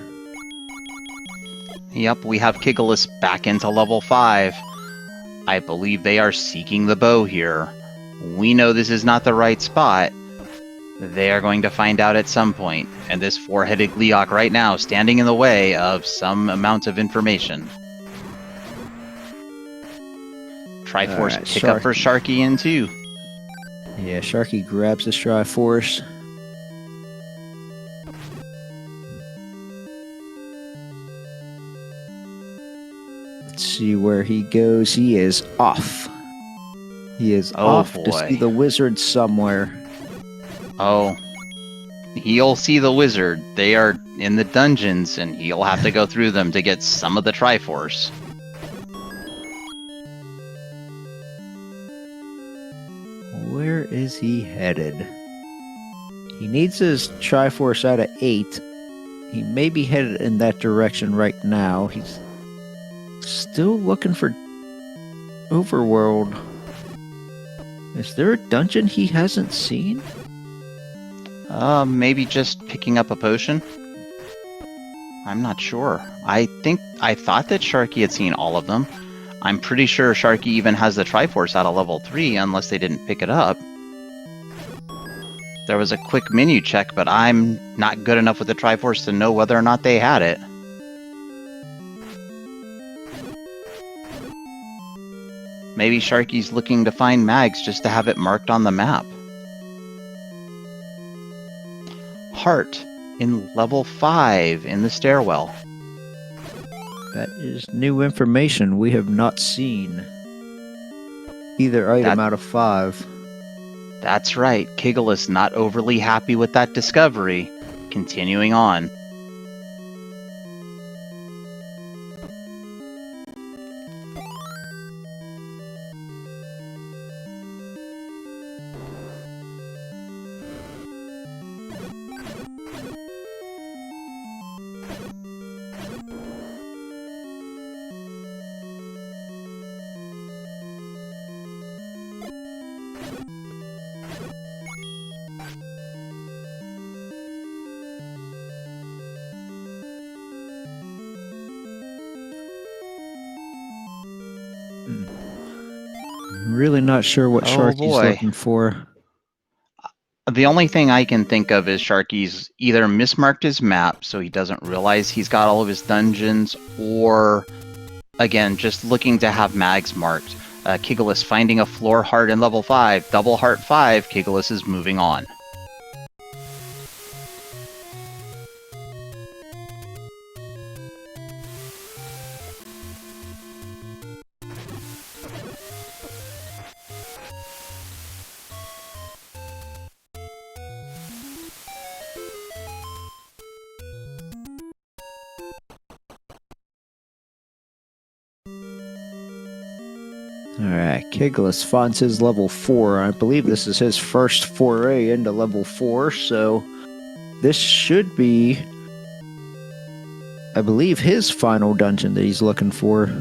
Yep, we have Kigalas back into level 5. I believe they are seeking the bow here. We know this is not the right spot. They are going to find out at some point, and this four-headed Gleeok right now standing in the way of some amount of information. Triforce Alright, pick up for Sharky in 2. Yeah, Sharky grabs his Triforce. Let's see where he goes. He is off. He is off to see the wizard somewhere. Oh, he'll see the wizard. They are in the dungeons, and he'll have to go through them to get some of the Triforce. Where is he headed? He needs his Triforce out of 8. He may be headed in that direction right now. He's still looking for Overworld. Is there a dungeon he hasn't seen? Maybe just picking up a potion? I'm not sure. I thought that Sharky had seen all of them. I'm pretty sure Sharky even has the Triforce out of level 3, unless they didn't pick it up. There was a quick menu check, but I'm not good enough with the Triforce to know whether or not they had it. Maybe Sharky's looking to find Mags just to have it marked on the map. Heart in level 5 in the stairwell. That is new information we have not seen. Either item out of 5. That's right. Kigalas not overly happy with that discovery. Continuing on. I'm really not sure what Sharky's looking for. The only thing I can think of is Sharky's either mismarked his map so he doesn't realize he's got all of his dungeons, or, again, just looking to have Mags marked. Kigalas finding a floor heart in level 5, double heart 5, Kigalas is moving on. Alright, Kigalas finds his level 4. I believe this is his first foray into level 4, so this should be, I believe, his final dungeon that he's looking for.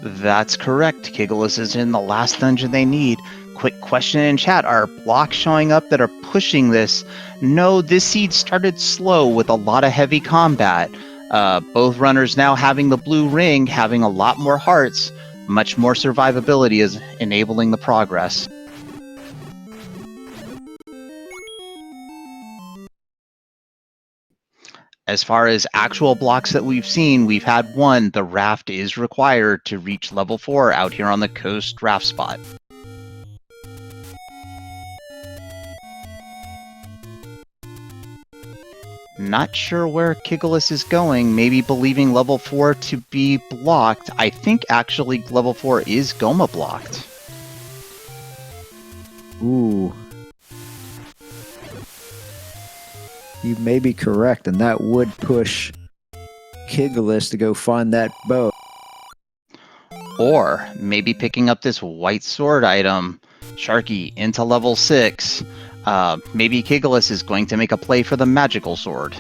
That's correct. Kigalas is in the last dungeon they need. Quick question in chat. Are blocks showing up that are pushing this? No, this seed started slow with a lot of heavy combat. Both runners now having the blue ring, having a lot more hearts. Much more survivability is enabling the progress. As far as actual blocks that we've seen, we've had one. The raft is required to reach level 4 out here on the coast raft spot. Not sure where Kigalas is going, maybe believing level 4 to be blocked. I think actually level 4 is Goma blocked. Ooh. You may be correct, and that would push Kigalas to go find that bow. Or maybe picking up this white sword item, Sharky, into level 6. Maybe Kigalas is going to make a play for the magical sword.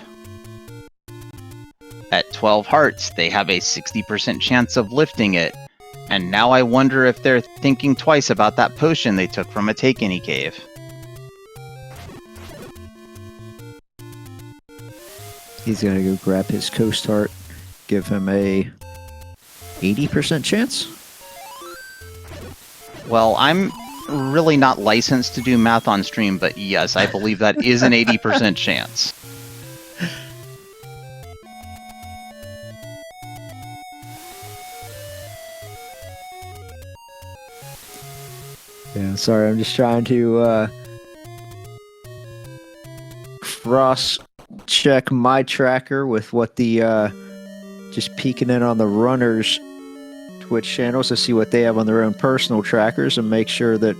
At 12 hearts, they have a 60% chance of lifting it. And now I wonder if they're thinking twice about that potion they took from a Takenny cave. He's gonna go grab his coast heart, give him a 80% chance? Well, I'm really not licensed to do math on stream, but yes, I believe that is an 80% chance. Yeah, sorry, I'm just trying to cross-check my tracker with what the, just peeking in on the runners' Twitch channels to see what they have on their own personal trackers and make sure that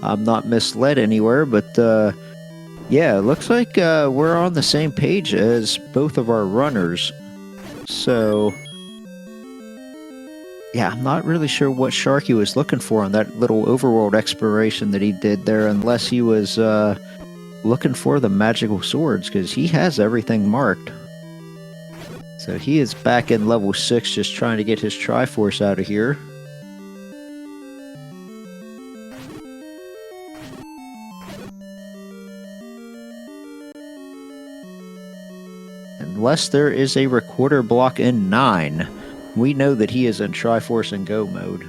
I'm not misled anywhere, but yeah, it looks like we're on the same page as both of our runners. So yeah, I'm not really sure what Sharky was looking for on that little overworld exploration that he did there, unless he was looking for the magical swords, because he has everything marked. So he is back in level 6 just trying to get his Triforce out of here. Unless there is a recorder block in 9, we know that he is in Triforce and Go mode.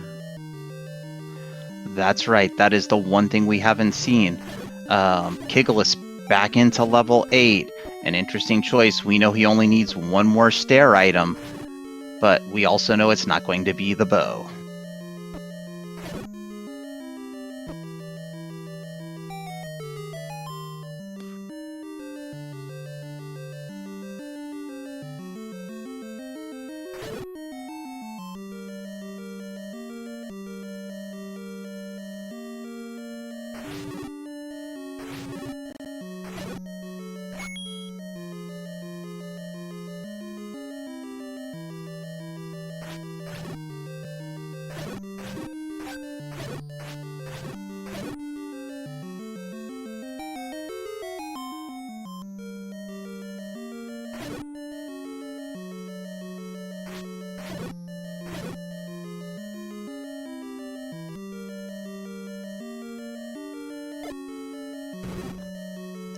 That's right, that is the one thing we haven't seen. Kigalas back into level 8. An interesting choice. We know he only needs one more stair item, but we also know it's not going to be the bow.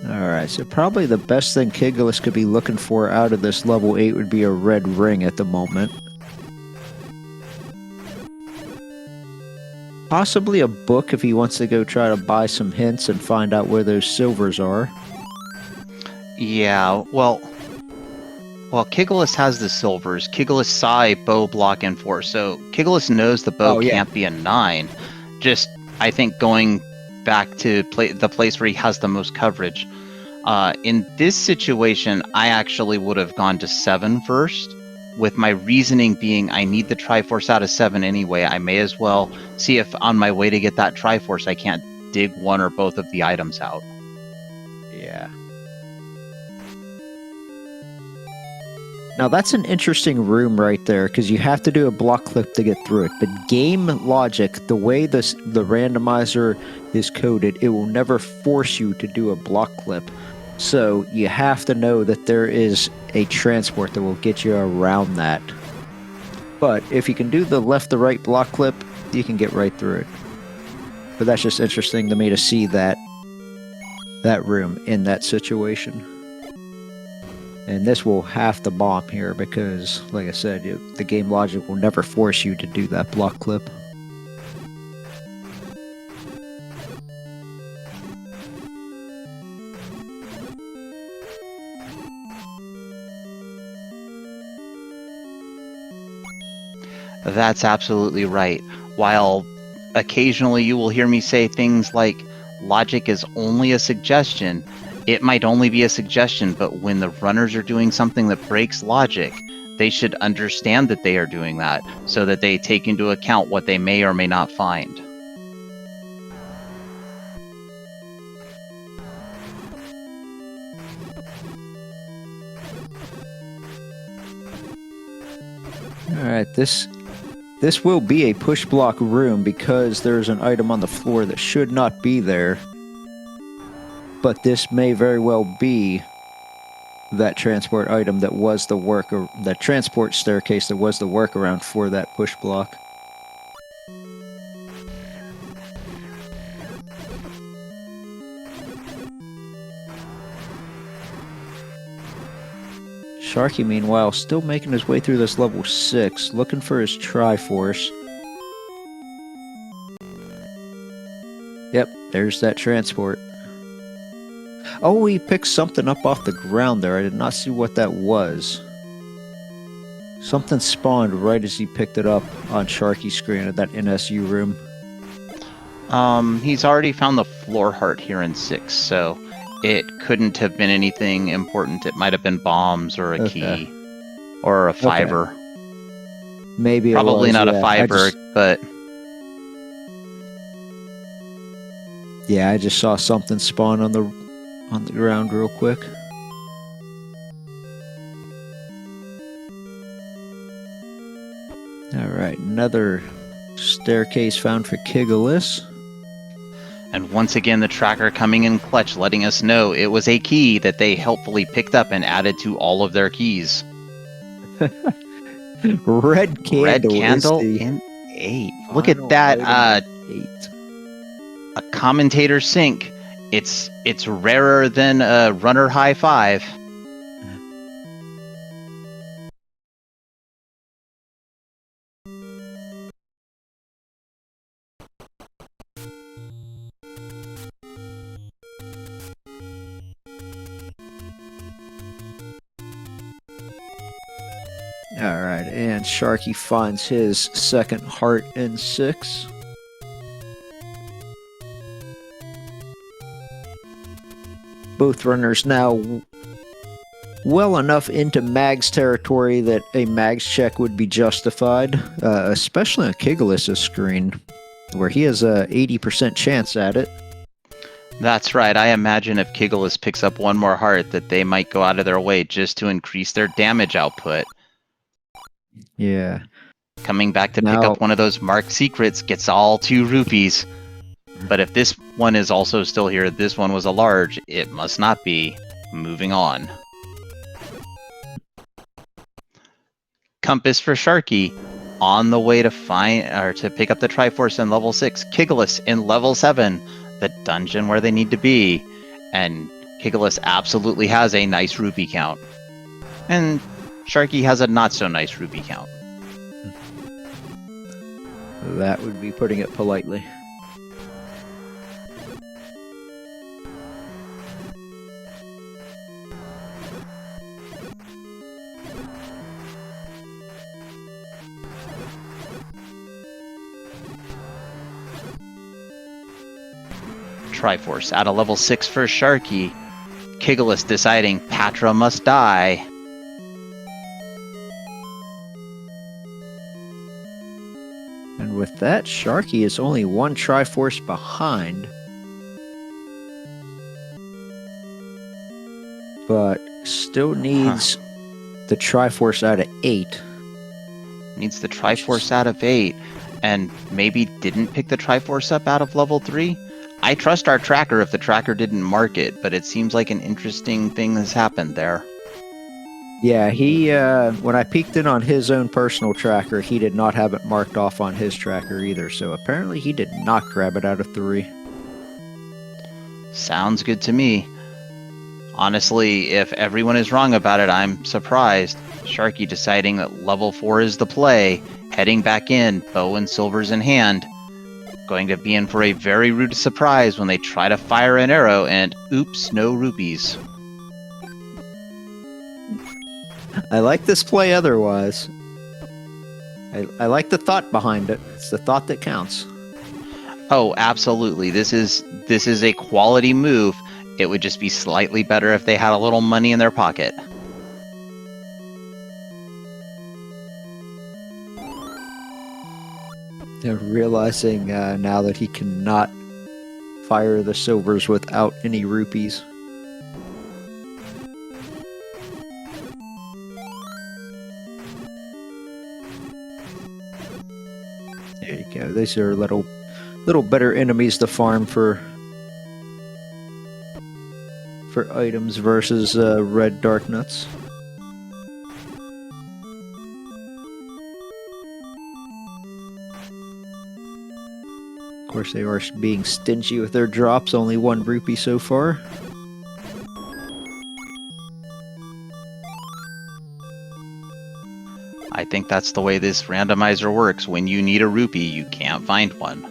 Alright, so probably the best thing Kigalas could be looking for out of this level 8 would be a red ring at the moment. Possibly a book if he wants to go try to buy some hints and find out where those silvers are. Yeah, well, Kigalas has the silvers. Kigalas saw a bow block in 4, so Kigalas knows the bow can't be a 9. Just, I think, going back to the place where he has the most coverage. In this situation, I actually would have gone to 7 first, with my reasoning being I need the Triforce out of 7 anyway. I may as well see if on my way to get that Triforce I can't dig one or both of the items out. Yeah. Now that's an interesting room right there, because you have to do a block clip to get through it. But game logic, the way the randomizer is coded, it will never force you to do a block clip. So you have to know that there is a transport that will get you around that. But if you can do the left to right block clip, you can get right through it. But that's just interesting to me to see that room in that situation. And this will have to bomb here because, like I said, the game logic will never force you to do that block clip. That's absolutely right. While occasionally you will hear me say things like, logic is only a suggestion, it might only be a suggestion, but when the runners are doing something that breaks logic, they should understand that they are doing that so that they take into account what they may or may not find. All right, this will be a push block room because there's an item on the floor that should not be there. But this may very well be that transport item that was the that transport staircase that was the workaround for that push block. Sharky, meanwhile, still making his way through this level 6, looking for his Triforce. Yep, there's that transport. Oh, he picked something up off the ground there. I did not see what that was. Something spawned right as he picked it up on Sharky's screen at that NSU room. He's already found the floor heart here in 6, so it couldn't have been anything important. It might have been bombs or a key or a fiber. Okay. Maybe probably it was, not a fiber, but yeah, I just saw something spawn on the ground real quick. All right, another staircase found for Kigalas. And once again, the tracker coming in clutch, letting us know it was a key that they helpfully picked up and added to all of their keys. Red candle in 8. Look at that. 8. A commentator sync. It's rarer than a runner high 5. Alright, and Sharky finds his second heart in 6. Both runners now well enough into Mag's territory that a Mag's check would be justified, especially on Kigalas' screen, where he has a 80% chance at it. That's right. I imagine if Kigalas picks up one more heart that they might go out of their way just to increase their damage output. Yeah. Coming back to pick up one of those marked secrets gets all 2 rupees. But if this one is also still here, this one was a large, it must not be. Moving on. Compass for Sharky. On the way to pick up the Triforce in level 6. Kigalas in level 7. The dungeon where they need to be. And Kigalas absolutely has a nice rupee count. And Sharky has a not so nice rupee count. That would be putting it politely. Triforce at a level 6 for Sharky. Kigalas deciding Patra must die. And with that, Sharky is only 1 Triforce behind. But still needs the Triforce out of 8. Needs the Triforce out of 8. And maybe didn't pick the Triforce up out of level 3? I trust our tracker if the tracker didn't mark it, but it seems like an interesting thing has happened there. Yeah, he, when I peeked in on his own personal tracker, he did not have it marked off on his tracker either, so apparently he did not grab it out of 3. Sounds good to me. Honestly, if everyone is wrong about it, I'm surprised. Sharky deciding that level 4 is the play, heading back in, bow and silvers in hand. Going to be in for a very rude surprise when they try to fire an arrow and oops, no rupees. I like this play otherwise. I like the thought behind it. It's the thought that counts. Oh, absolutely. This is a quality move. It would just be slightly better if they had a little money in their pocket. They're realizing now that he cannot fire the silvers without any rupees. There you go. These are little better enemies to farm for items versus red dark nuts. Of course, they are being stingy with their drops. Only 1 rupee so far. I think that's the way this randomizer works. When you need a rupee, you can't find one.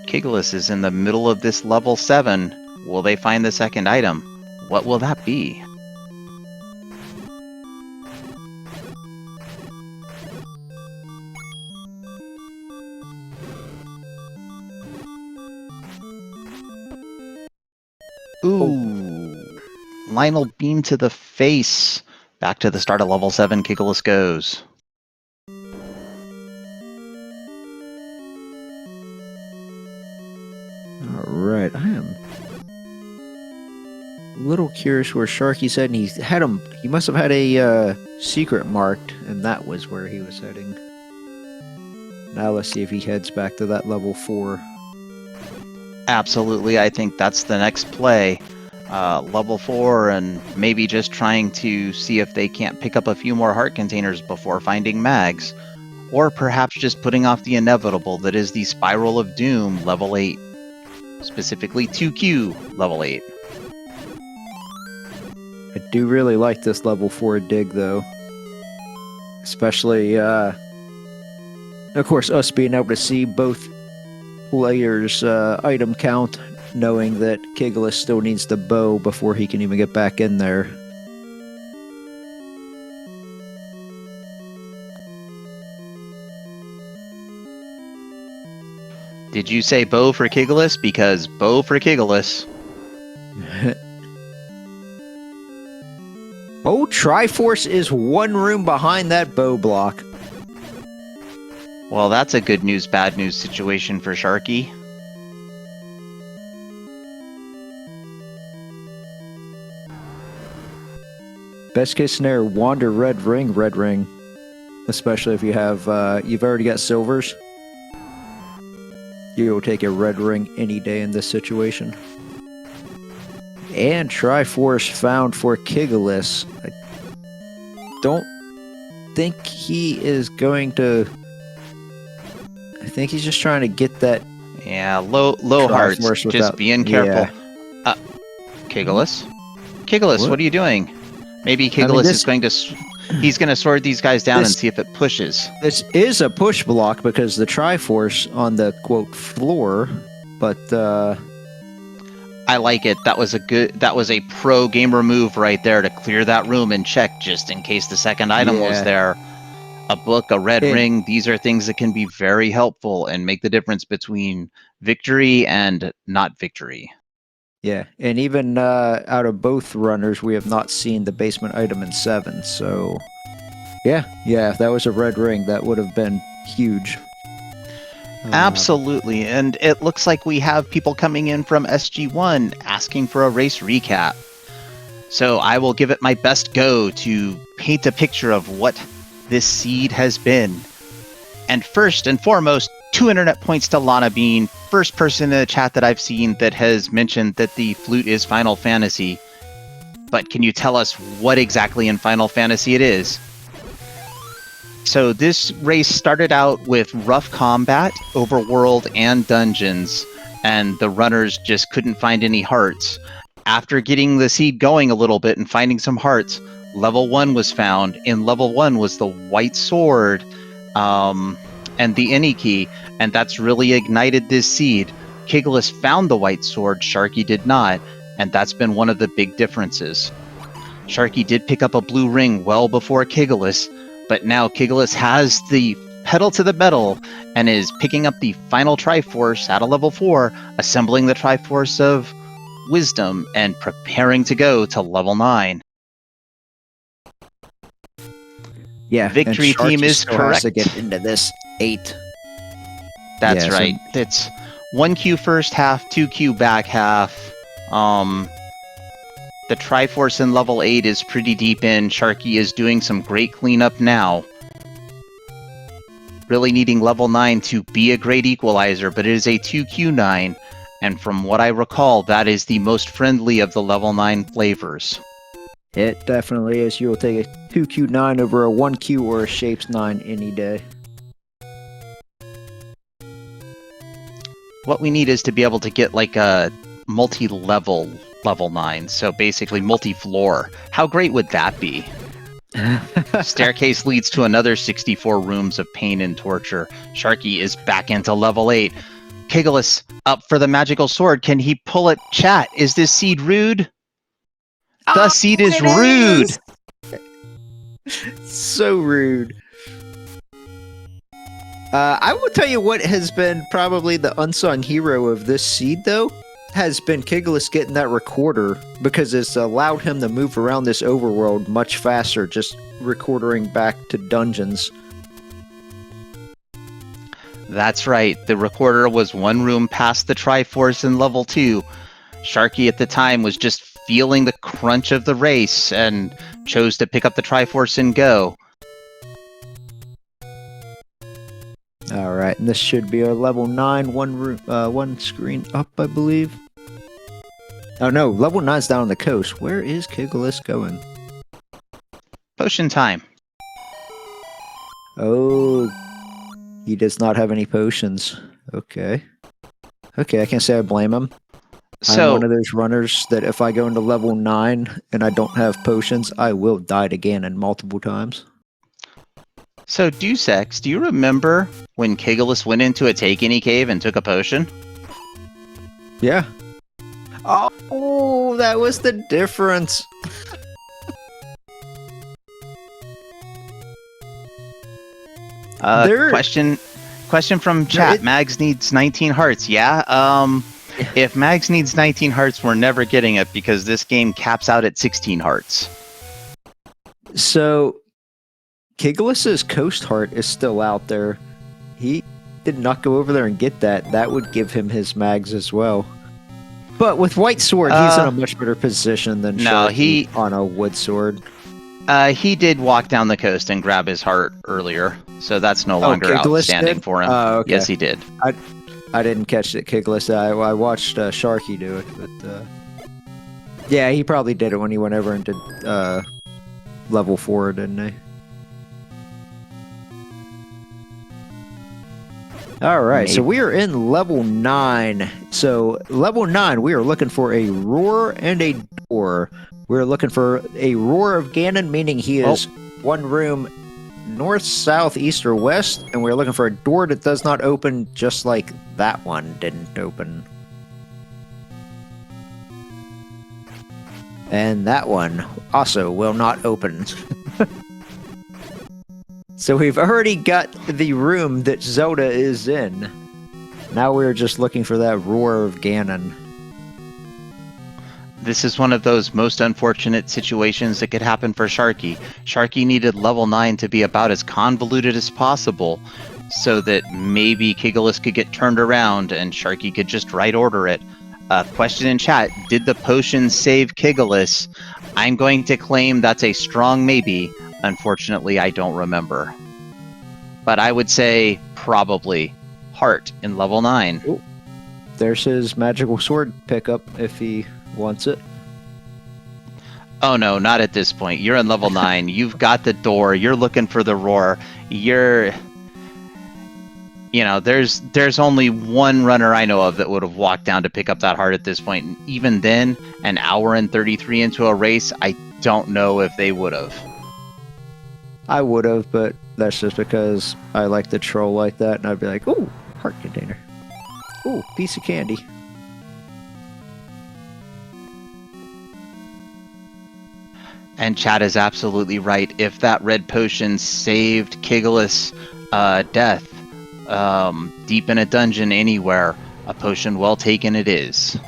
Kigalas is in the middle of this level 7. Will they find the second item? What will that be? Ooh. Lionel beam to the face. Back to the start of level 7, Kigalas goes. Alright, I am a little curious where Sharky's heading. He must have had a secret marked, and that was where he was heading. Now let's see if he heads back to that level 4. Absolutely, I think that's the next play. Level 4, and maybe just trying to see if they can't pick up a few more heart containers before finding mags. Or perhaps just putting off the inevitable that is the Spiral of Doom level 8. Specifically 2Q level 8. I do really like this level 4 dig, though. Especially, of course, us being able to see both players' item count, knowing that Kigalas still needs the bow before he can even get back in there. Did you say bow for Kigalas? Because bow for Kigalas. Oh, Triforce is 1 room behind that bow block. Well, that's a good news, bad news situation for Sharky. Best case scenario, wander red ring. Especially if you have, you've already got silvers. You'll take a red ring any day in this situation. And Triforce found for Kigalas. I don't think he is going to... I think he's just trying to get that... Yeah, low hearts. Just being careful. Yeah. Kigalas? Kigalas, what are you doing? Maybe Kigalas is going to... He's going to sword these guys down and see if it pushes. This is a push block because the Triforce on the, quote, floor, but... I like it. That was a pro gamer move right there to clear that room and check just in case the second item was there. A book, a red ring, these are things that can be very helpful and make the difference between victory and not victory. Yeah, and even out of both runners, we have not seen the basement item in 7, so... Yeah, if that was a red ring, that would have been huge. Absolutely, and it looks like we have people coming in from SG1 asking for a race recap. So I will give it my best go to paint a picture of what this seed has been. And first and foremost, 2 internet points to Lana Bean, first person in the chat that I've seen that has mentioned that the flute is Final Fantasy. But can you tell us what exactly in Final Fantasy it is? So this race started out with rough combat, overworld, and dungeons, and the runners just couldn't find any hearts. After getting the seed going a little bit and finding some hearts, level 1 was found. In level 1 was the white sword and the any key, and that's really ignited this seed. Kigalas found the white sword, Sharky did not, and that's been one of the big differences. Sharky did pick up a blue ring well before Kigalas, But now Kigalas has the pedal to the metal and is picking up the final Triforce at a level 4, assembling the Triforce of Wisdom and preparing to go to level 9. Yeah, Victory team is correct. To get into this 8. That's right. It's 1Q first half, 2Q back half. The Triforce in level 8 is pretty deep in. Sharky is doing some great cleanup now. Really needing level 9 to be a great equalizer, but it is a 2Q9. And from what I recall, that is the most friendly of the level 9 flavors. It definitely is. You'll take a 2Q9 over a 1Q or a Shapes 9 any day. What we need is to be able to get like a multi-level level 9, so basically multi-floor. How great would that be? Staircase leads to another 64 rooms of pain and torture. Sharky is back into level 8. Kigalas up for the magical sword. Can he pull it? Chat, is this seed rude? The seed is rude! So rude. I will tell you what has been probably the unsung hero of this seed, though, has been Kigalas getting that recorder, because it's allowed him to move around this overworld much faster, just recording back to dungeons. That's right. The recorder was one room past the Triforce in level 2. Sharky at the time was just feeling the crunch of the race and chose to pick up the Triforce and go. Alright, and this should be a level 9, one screen up, I believe. Oh no, level 9's down on the coast. Where is Kigalas going? Potion time. Oh, he does not have any potions. Okay. Okay, I can't say I blame him. So, I'm one of those runners that if I go into level 9 and I don't have potions, I will die again and multiple times. So, Deus Ex, do you remember when Kigalas went into a Take Any cave and took a potion? Yeah. Oh, that was the difference. Question from chat. Mags needs 19 hearts. Yeah. If Mags needs 19 hearts, we're never getting it because this game caps out at 16 hearts. So, Kigalas's Coast Heart is still out there. He did not go over there and get that. That would give him his Mags as well. But with White Sword, he's in a much better position than Sharky on a Wood Sword. He did walk down the coast and grab his heart earlier, so that's no longer outstanding for him. Okay. Yes, he did. I didn't catch it, Kigalas. I watched Sharky do it, but yeah, he probably did it when he went over and did level 4, didn't he? Alright, so we are in level 9. So, level 9, we are looking for a roar and a door. We're looking for a roar of Ganon, meaning he is one room north, south, east, or west. And we're looking for a door that does not open, just like that one didn't open. And that one also will not open. So we've already got the room that Zelda is in. Now we're just looking for that roar of Ganon. This is one of those most unfortunate situations that could happen for Sharky. Sharky needed level 9 to be about as convoluted as possible, so that maybe Kigalas could get turned around and Sharky could just right order it. Question in chat, did the potion save Kigalas? I'm going to claim that's a strong maybe. Unfortunately, I don't remember. But I would say probably Heart in level 9. Ooh. There's his magical sword pickup if he wants it. Oh no, not at this point. You're in level 9. You've got the door. You're looking for the roar. There's only one runner I know of that would have walked down to pick up that heart at this point. And even then, an hour and 33 into a race, I don't know if they would have. I would have, but that's just because I like to troll like that, and I'd be like, ooh, heart container. Ooh, piece of candy. And Chad is absolutely right. If that red potion saved Kigalas' death deep in a dungeon anywhere, a potion well taken it is.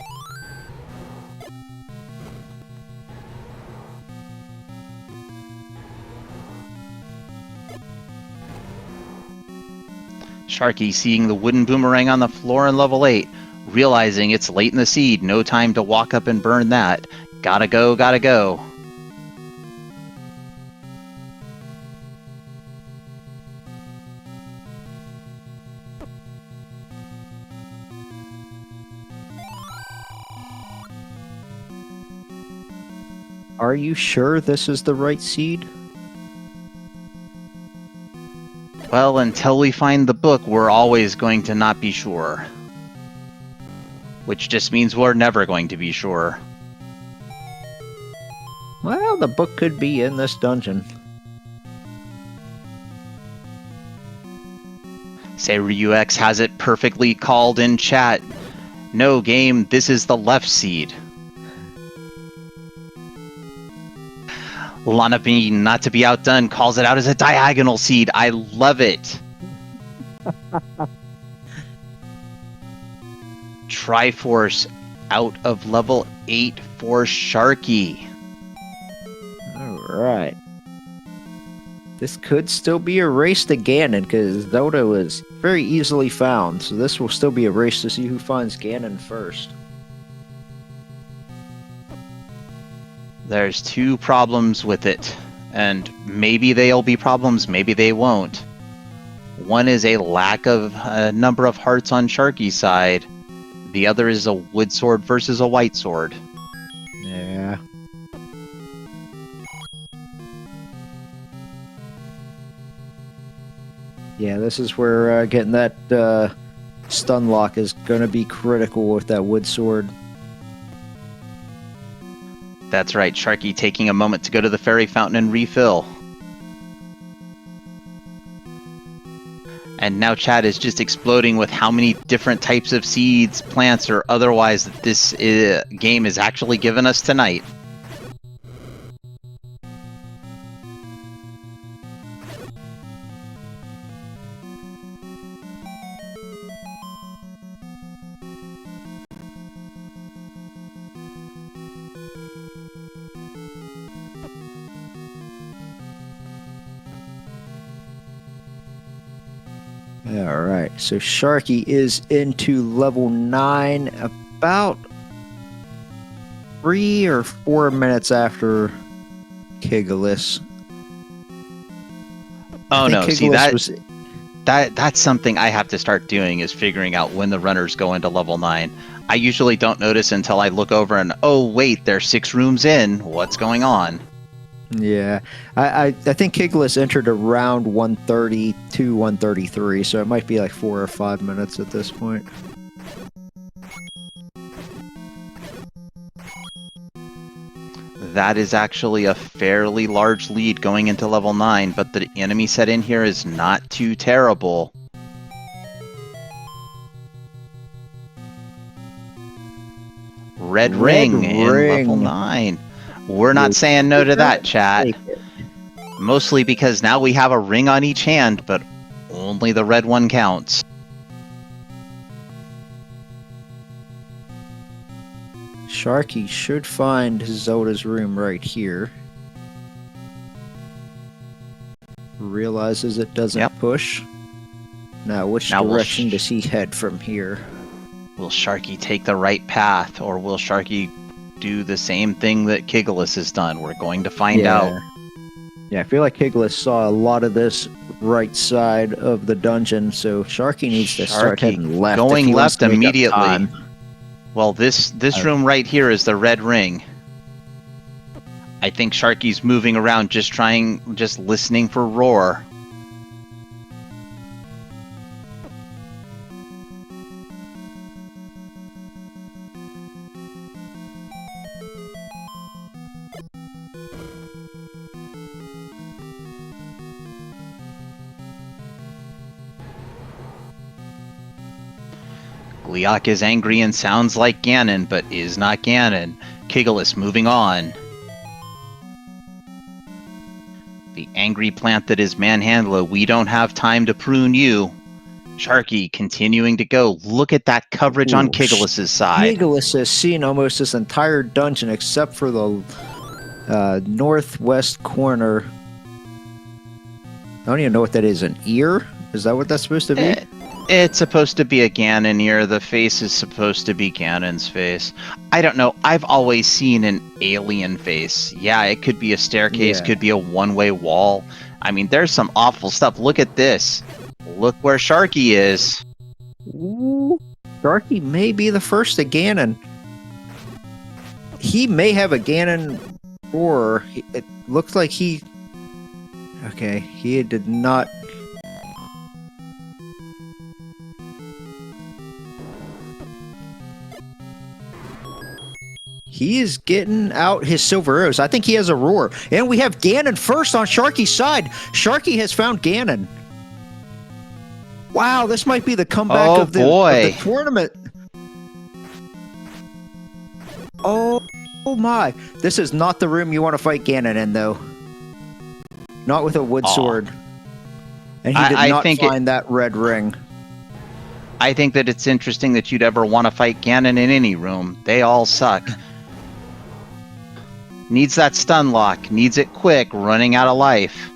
Sharky seeing the wooden boomerang on the floor in level 8, realizing it's late in the seed, no time to walk up and burn that. Gotta go, gotta go. Are you sure this is the right seed? Well, until we find the book, we're always going to not be sure. Which just means we're never going to be sure. Well, the book could be in this dungeon. Say Ryux has it perfectly called in chat. No, game, this is the left seed. Lana Bean, not to be outdone, calls it out as a diagonal seed. I love it. Triforce out of level 8 for Sharky. Alright. This could still be a race to Ganon, because Zelda is very easily found, so this will still be a race to see who finds Ganon first. There's two problems with it, and maybe they'll be problems, maybe they won't. One is a lack of a number of hearts on Sharky's side. The other is a wood sword versus a white sword. Yeah. Yeah, this is where getting that stun lock is going to be critical with that wood sword. That's right, Sharky taking a moment to go to the fairy fountain and refill. And now chat is just exploding with how many different types of seeds, plants, or otherwise that this game is actually giving us tonight. Alright, so Sharky is into level 9 about 3 or 4 minutes after Kigalas. Oh no, see Kigalas that's something I have to start doing, is figuring out when the runners go into level 9. I usually don't notice until I look over and, oh wait, they're 6 rooms in, what's going on? Yeah, I think Kigalas entered around 132, 133, so it might be like 4 or 5 minutes at this point. That is actually a fairly large lead going into level 9, but the enemy set in here is not too terrible. Red ring in level 9. We're not saying no to that, chat. Mostly because now we have a ring on each hand, but only the red one counts. Sharky should find Zelda's room right here. Realizes it doesn't push. Now, which direction does he head from here? Will Sharky take the right path, or will Sharky do the same thing that Kigalas has done? We're going to find out. Yeah, I feel like Kigalas saw a lot of this right side of the dungeon, so Sharky needs to start heading left. Going left immediately. Well, this room right here is the red ring. I think Sharky's moving around just listening for roar. Gliok is angry and sounds like Ganon, but is not Ganon. Kigalas moving on. The angry plant that is Manhandla, we don't have time to prune you. Sharky continuing to go. Look at that coverage on Kigalas' side. Kigalas has seen almost this entire dungeon except for the northwest corner. I don't even know what that is. An ear? Is that what that's supposed to be? It's supposed to be a Ganon ear. The face is supposed to be Ganon's face. I don't know. I've always seen an alien face. Yeah, it could be a staircase, could be a one-way wall. I mean, there's some awful stuff. Look at this. Look where Sharky is. Ooh, Sharky may be the first to Ganon. He may have a Ganon roar. It looks like he... Okay, he did not... He is getting out his silver arrows. I think he has a roar. And we have Ganon first on Sharky's side. Sharky has found Ganon. Wow, this might be the comeback of the tournament. Oh my. This is not the room you want to fight Ganon in, though. Not with a wood sword. And he did not find that red ring. I think that it's interesting that you'd ever want to fight Ganon in any room. They all suck. Needs that stun lock. Needs it quick. Running out of life.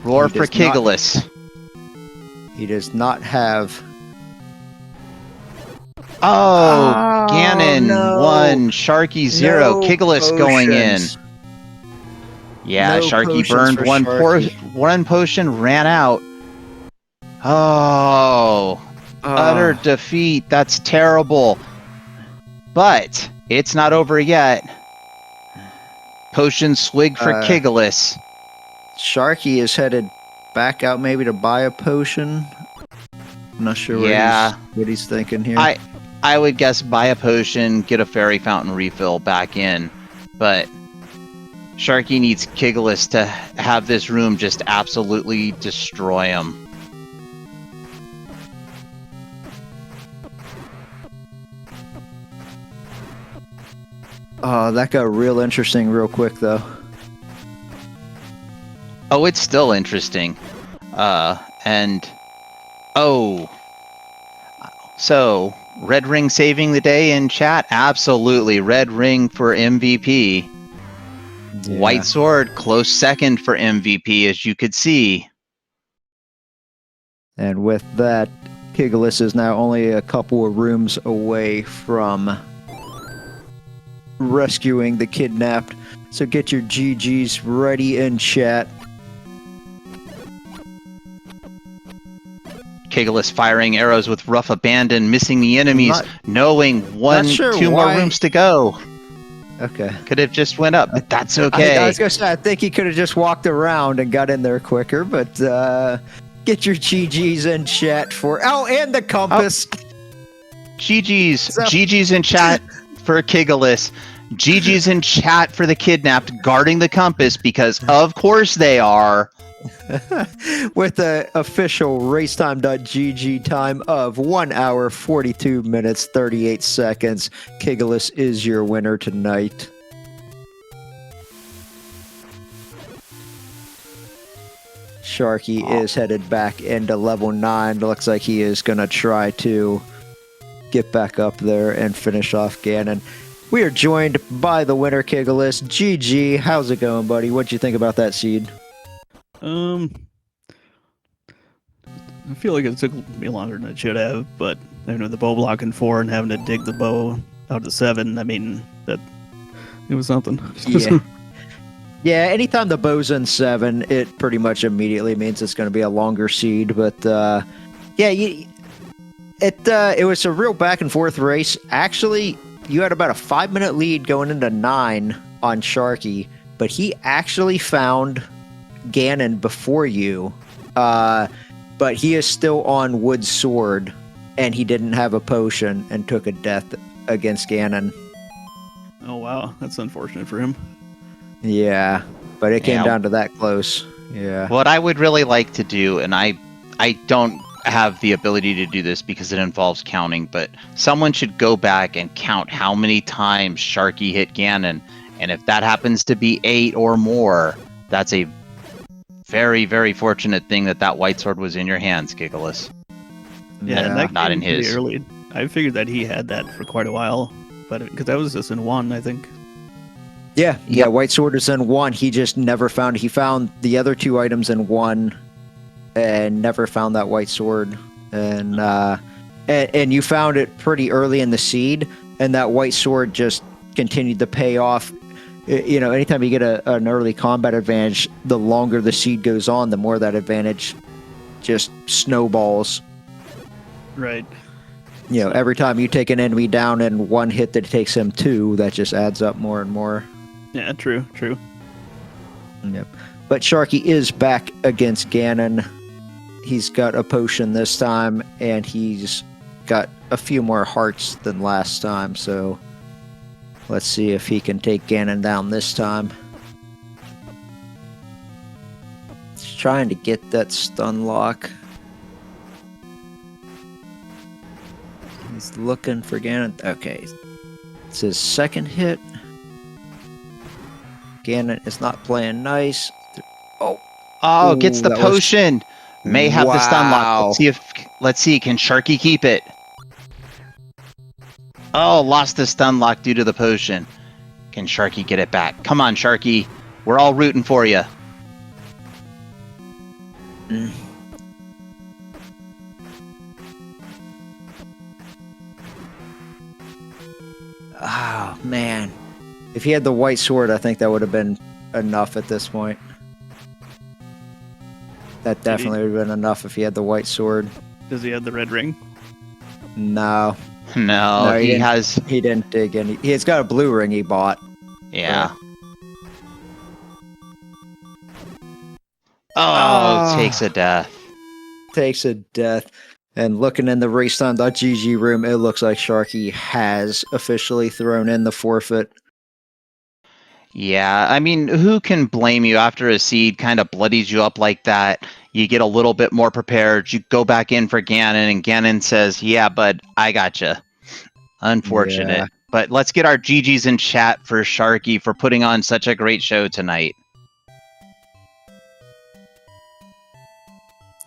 Roar for Kigalas. He does not have... Oh, Ganon 1, Sharky 0, Kigalas going in. Yeah, Sharky burned one potion, ran out. Oh, utter defeat. That's terrible. But it's not over yet. Potion swig for Kigalas. Sharky is headed back out maybe to buy a potion. I'm not sure what he's thinking here. I would guess buy a potion, get a fairy fountain refill back in. But Sharky needs Kigalas to have this room just absolutely destroy him. Oh, that got real interesting real quick, though. Oh, it's still interesting. So, red ring saving the day in chat? Absolutely. Red ring for MVP. Yeah. White sword, close second for MVP, as you could see. And with that, Kigalas is now only a couple of rooms away from rescuing the kidnapped. So get your GGs ready in chat. Kigalas firing arrows with rough abandon, missing the enemies, knowing two more rooms to go. Okay. Could have just went up, but that's okay. I was going to say, I think he could have just walked around and got in there quicker, but get your GGs in chat for... Oh, and the compass! GGs in chat for Kigalas. GG's in chat for the kidnapped guarding the compass, because of course they are. With the official racetime.gg time of 1 hour, 42 minutes, 38 seconds, Kigalas is your winner tonight. Sharky is headed back into level 9. Looks like he is going to try to get back up there and finish off Ganon. We are joined by the winner, Kigalas. GG, how's it going, buddy? What'd you think about that seed? I feel like it took me longer than it should have, but the bow blocking 4 and having to dig the bow out to 7, I mean, it was something. Yeah. Yeah, anytime the bow's in 7, it pretty much immediately means it's going to be a longer seed, but it was a real back and forth race. Actually, you had about a 5-minute lead going into 9 on Sharky, but he actually found Ganon before you, but he is still on wood sword, and he didn't have a potion and took a death against Ganon. Oh wow, that's unfortunate for him. Yeah, but it came down to that close. Yeah. What I would really like to do, and I don't have the ability to do this because it involves counting, but someone should go back and count how many times Sharky hit Ganon And if that happens to be 8 or more, that's a very, very fortunate thing that white sword was in your hands, Kigalas. Yeah, And that not came in pretty his. early. I figured that he had that for quite a while, but because that was just in 1, I think. Yeah, Yep. white sword is in 1. He just never found it. He found the other 2 items in 1 and never found that white sword. And you found it pretty early in the seed, and that white sword just continued to pay off. You know, anytime you get an early combat advantage, the longer the seed goes on, the more that advantage just snowballs. Right. You know, every time you take an enemy down in 1 hit that takes him 2, that just adds up more and more. Yeah, true. Yep. But Sharky is back against Ganon. He's got a potion this time, and he's got a few more hearts than last time, so let's see if he can take Ganon down this time. He's trying to get that stun lock. He's looking for Ganon. Okay. It's his second hit. Ganon is not playing nice. Oh, gets Ooh, the that was- potion. May have the stun lock. Wow. Let's see. Can Sharky keep it? Oh, lost the stun lock due to the potion. Can Sharky get it back? Come on, Sharky. We're all rooting for you. Oh, man. If he had the white sword, I think that would have been enough at this point. That definitely would have been enough if he had the white sword. Does he have the red ring? No, No, he he didn't. has. he didn't dig any. He's got a blue ring he bought. Yeah. Oh, takes a death. Takes a death. And looking in the racetime.gg room, it looks like Sharky has officially thrown in the forfeit. Yeah, I mean, who can blame you after a seed kind of bloodies you up like that? You get a little bit more prepared. You go back in for Ganon, and Ganon says, "Yeah, bud, I gotcha." Unfortunate. Yeah. But let's get our GGs in chat for Sharky for putting on such a great show tonight.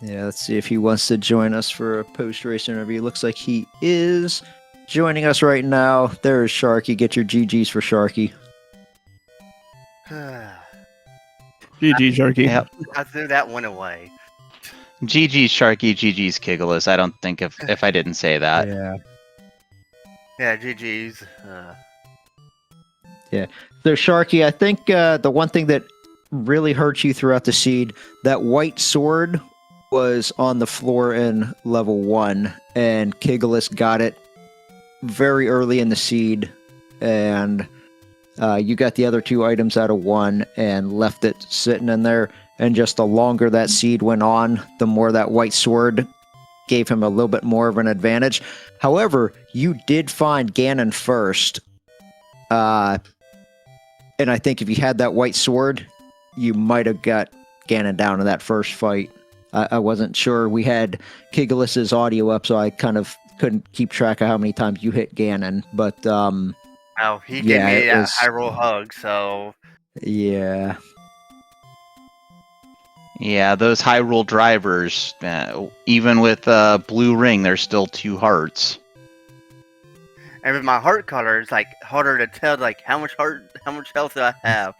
Yeah, let's see if he wants to join us for a post-race interview. Looks like he is joining us right now. There is Sharky. Get your GGs for Sharky. GG, Sharky. Yep. I threw that one away. GG's Sharky, GG's Kigalas. I don't think if I didn't say that. Yeah. Yeah, GG's. So Sharky, I think the one thing that really hurt you throughout the seed, that white sword was on the floor in level 1, and Kigalas got it very early in the seed, and you got the other 2 items out of 1 and left it sitting in there. And just the longer that seed went on, the more that white sword gave him a little bit more of an advantage. However, you did find Ganon first. And I think if you had that white sword, you might have got Ganon down in that first fight. I wasn't sure. We had Kigalas' audio up, so I kind of couldn't keep track of how many times you hit Ganon. But Oh, he Yeah, gave me it a was- high roll hug, so yeah. Yeah, those Hyrule drivers, even with blue ring, there's still 2 hearts. and with my heart color, it's like harder to tell like how much health do I have.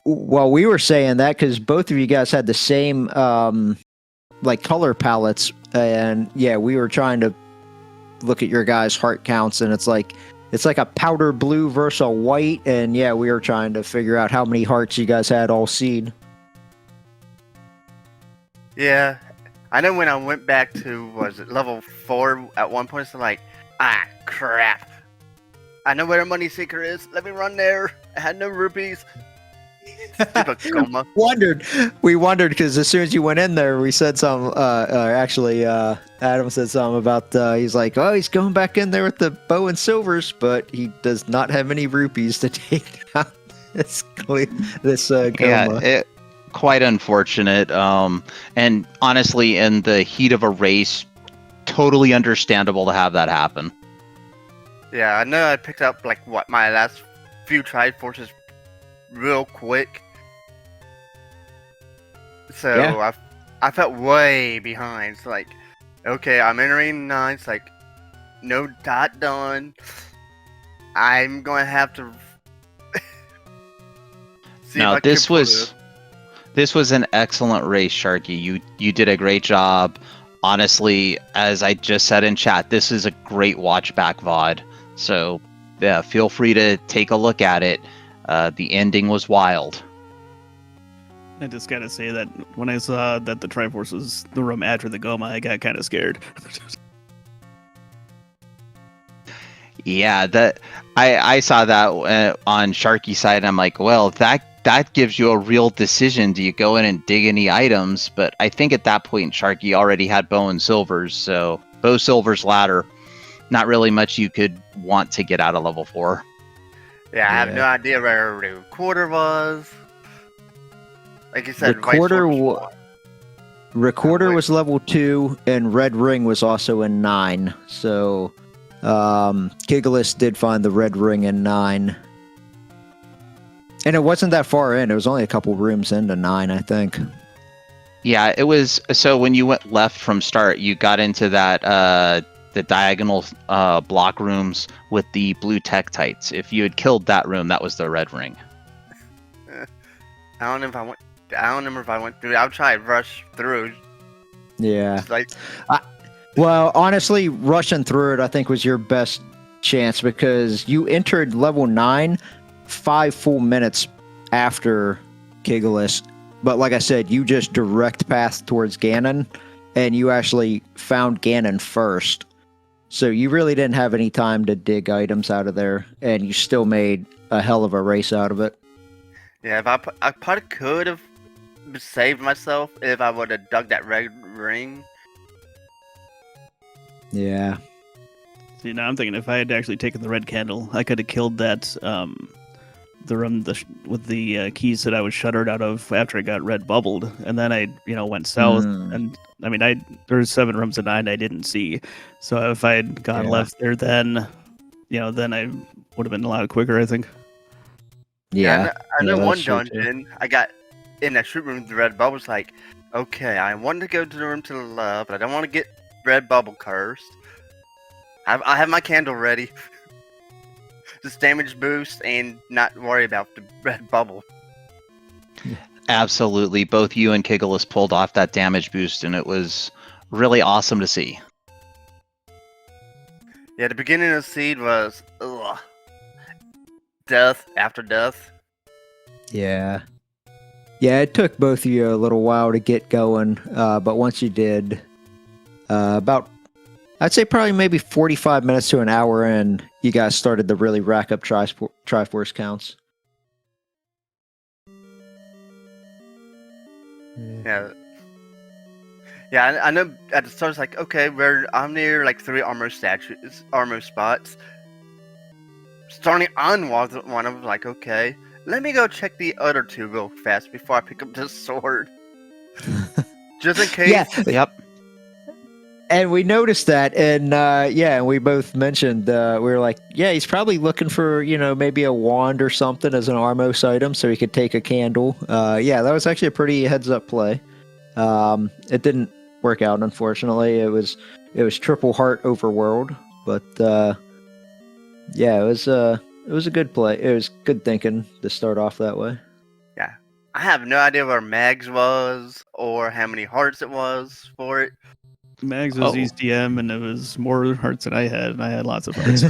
Well, we were saying that because both of you guys had the same like color palettes, and yeah, we were trying to look at your guys' heart counts, and it's like a powder blue versus a white, and yeah, we were trying to figure out how many hearts you guys had all seed. Yeah, I know when I went back to was it level 4 at one point, so I'm like, crap. I know where the money seeker is. Let me run there. I had no rupees. Stupid coma. We wondered because as soon as you went in there, we said some. Actually, Adam said something about. He's like, oh, he's going back in there with the bow and silvers, but he does not have any rupees to take out this coma. Yeah, quite unfortunate. And honestly, in the heat of a race, totally understandable to have that happen. Yeah, I know I picked up like what my last few Triforces real quick. So Yeah. I felt way behind. It's like, okay, I'm entering 9. It's like, no dot done. I'm gonna have to see if No, I can pull it. this was an excellent race, Sharky. You did a great job. Honestly, as I just said in chat, this is a great watch back VOD. So yeah, feel free to take a look at it. The ending was wild. I just gotta say that when I saw that the Triforce was the room after the Goma, I got kind of scared. Yeah, that I saw that on Sharky's side. And I'm like, well, that gives you a real decision. Do you go in and dig any items? But I think at that point, Sharky already had Bow and Silver's. So Bow Silver's ladder, not really much you could want to get out of level 4. Yeah, I have Yeah. no idea where the recorder was. Like you said, Recorder Vice wa- Recorder wait. was level 2, and Red Ring was also in 9. So, Kigalas did find the Red Ring in 9. And it wasn't that far in. It was only a couple rooms into 9, I think. Yeah, it was. So when you went left from start, you got into that the diagonal block rooms with the blue Tektites. If you had killed that room, that was the red ring. I don't know if I went. I don't remember if I went through. I'll try to rush through. Yeah. It's like, Well, honestly, rushing through it, I think, was your best chance because you entered level 9 5 full minutes after Kigalas. But like I said, you just direct path towards Ganon, and you actually found Ganon first. So you really didn't have any time to dig items out of there, and you still made a hell of a race out of it. yeah, if I probably could have saved myself if I would have dug that red ring. Yeah. See, now I'm thinking if I had actually taken the red candle, I could have killed that the room with the keys that I was shuttered out of after I got red bubbled, and then I went south, and I mean there's 7 rooms of 9 I didn't see, so if I had gone Yeah. left there, then then I would have been a lot quicker, I think. Yeah. I know Yeah, one that's true, too. dungeon. I got in that shoot room with the red bubbles. Like, okay, I want to go to the room to the left, but I don't want to get red bubble cursed. I have my candle ready. Just damage boost and not worry about the red bubble. Absolutely, both you and Kigalas pulled off that damage boost, and it was really awesome to see. Yeah, the beginning of the seed was death after death. Yeah. Yeah, it took both of you a little while to get going, but once you did, about, I'd say probably maybe 45 minutes to an hour in, you guys started to really rack up Triforce counts. Yeah. Yeah, I know at the start it's like, okay, I'm near like 3 armor spots. Starting on one, I was like, okay, let me go check the other 2 real fast before I pick up this sword. Just in case. Yeah. Yep. And we noticed that, and and we both mentioned, we were like, yeah, he's probably looking for, maybe a wand or something as an Armos item so he could take a candle. Yeah, that was actually a pretty heads-up play. It didn't work out, unfortunately. It was triple heart overworld, but yeah, it was a good play. It was good thinking to start off that way. Yeah. I have no idea where Mags was or how many hearts it was for it. Mags was ECM, and it was more hearts than I had, and I had lots of hearts.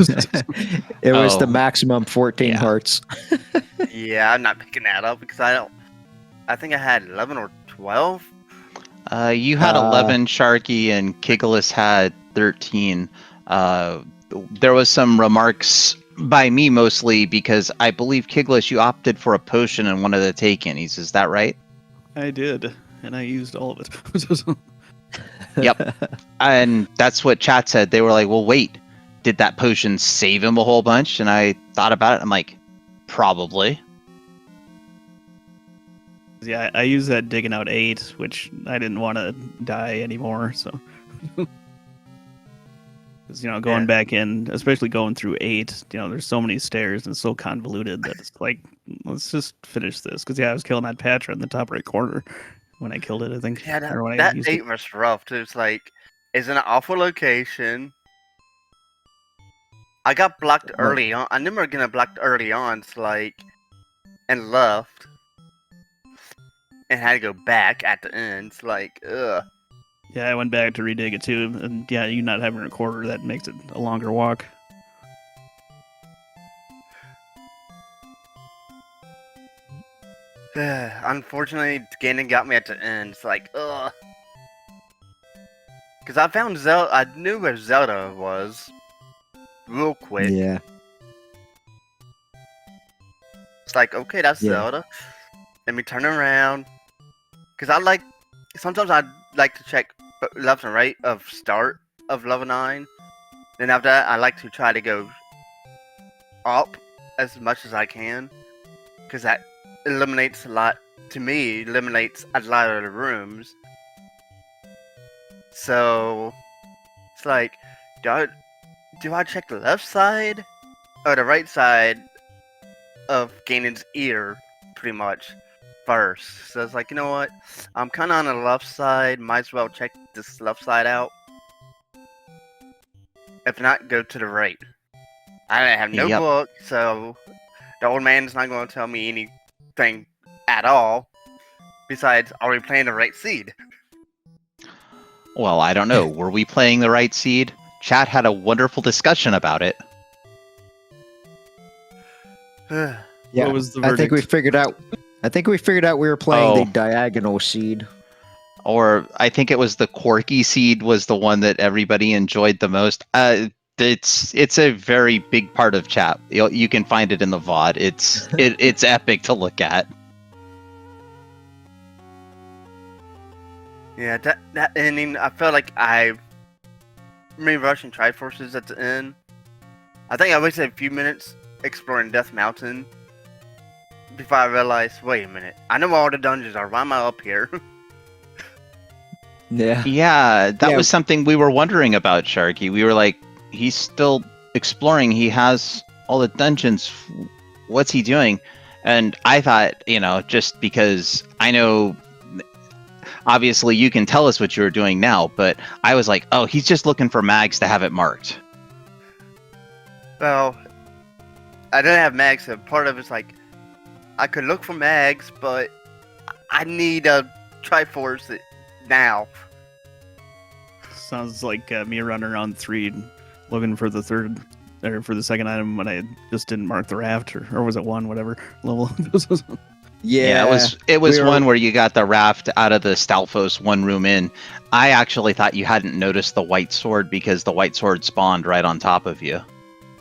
It was the maximum 14 Yeah. hearts. Yeah, I'm not picking that up because I think I had 11 or 12. You had 11, Sharky, and Kigalas had 13. There was some remarks by me mostly because I believe, Kigalas, you opted for a potion in one of the take-ins. Is that right? I did, and I used all of it. Yep. And that's what chat said. They were like, well, wait, did that potion save him a whole bunch? And I thought about it. I'm like, probably. Yeah, I used that digging out 8, which I didn't want to die anymore, so. 'Cause, going back in, especially going through 8, there's so many stairs and it's so convoluted that it's like, let's just finish this. Because I was killing that Patra in the top right corner when I killed it, I think. Yeah, Or when I that used 8 it. was rough too. It's like, it's in an awful location. I got blocked early on. I remember getting blocked early on. It's like, and left, and had to go back at the end. It's like, ugh. Yeah, I went back to redig it too, and yeah, you not having a recorder, that makes it a longer walk. Unfortunately, Ganon got me at the end. It's like, ugh. Because I found Zelda. I knew where Zelda was real quick. Yeah. It's like, okay, that's Yeah. Zelda. Let me turn around. Because sometimes I like to check left and right of start of level 9. Then after that, I like to try to go up as much as I can. Because that eliminates a lot of the rooms. So it's like, do I check the left side or the right side of Ganon's ear, pretty much first? So it's like, you know what? I'm kind of on the left side. Might as well check this left side out. If not, go to the right. I have no Yep. book, so the old man's not going to tell me anything at all. Besides, are we playing the right seed? Well, I don't know. Were we playing the right seed? Chat had a wonderful discussion about it. Yeah. What was the I think we verdict? figured out. We were playing Oh. the diagonal seed. Or I think it was the quirky seed was the one that everybody enjoyed the most. It's a very big part of chat. You can find it in the VOD. It's epic to look at. Yeah, that ending, I felt like me rushing Triforces at the end. I think I wasted a few minutes exploring Death Mountain before I realized, wait a minute, I know where all the dungeons are. Why am I up here? Yeah. Yeah, that Yeah. was something we were wondering about, Sharky. We were like, he's still exploring. He has all the dungeons. What's he doing? And I thought, just because I know, obviously you can tell us what you're doing now, but I was like, oh, he's just looking for mags to have it marked. Well, I didn't have mags, so part of it's like, I could look for mags, but I need a Triforce now. Sounds like me running around 3 looking for the third, or for the second item when I just didn't mark the raft, or was it 1, whatever level. Yeah. It was we were- one where you got the raft out of the Stalfos one room in. I actually thought you hadn't noticed the white sword because the white sword spawned right on top of you.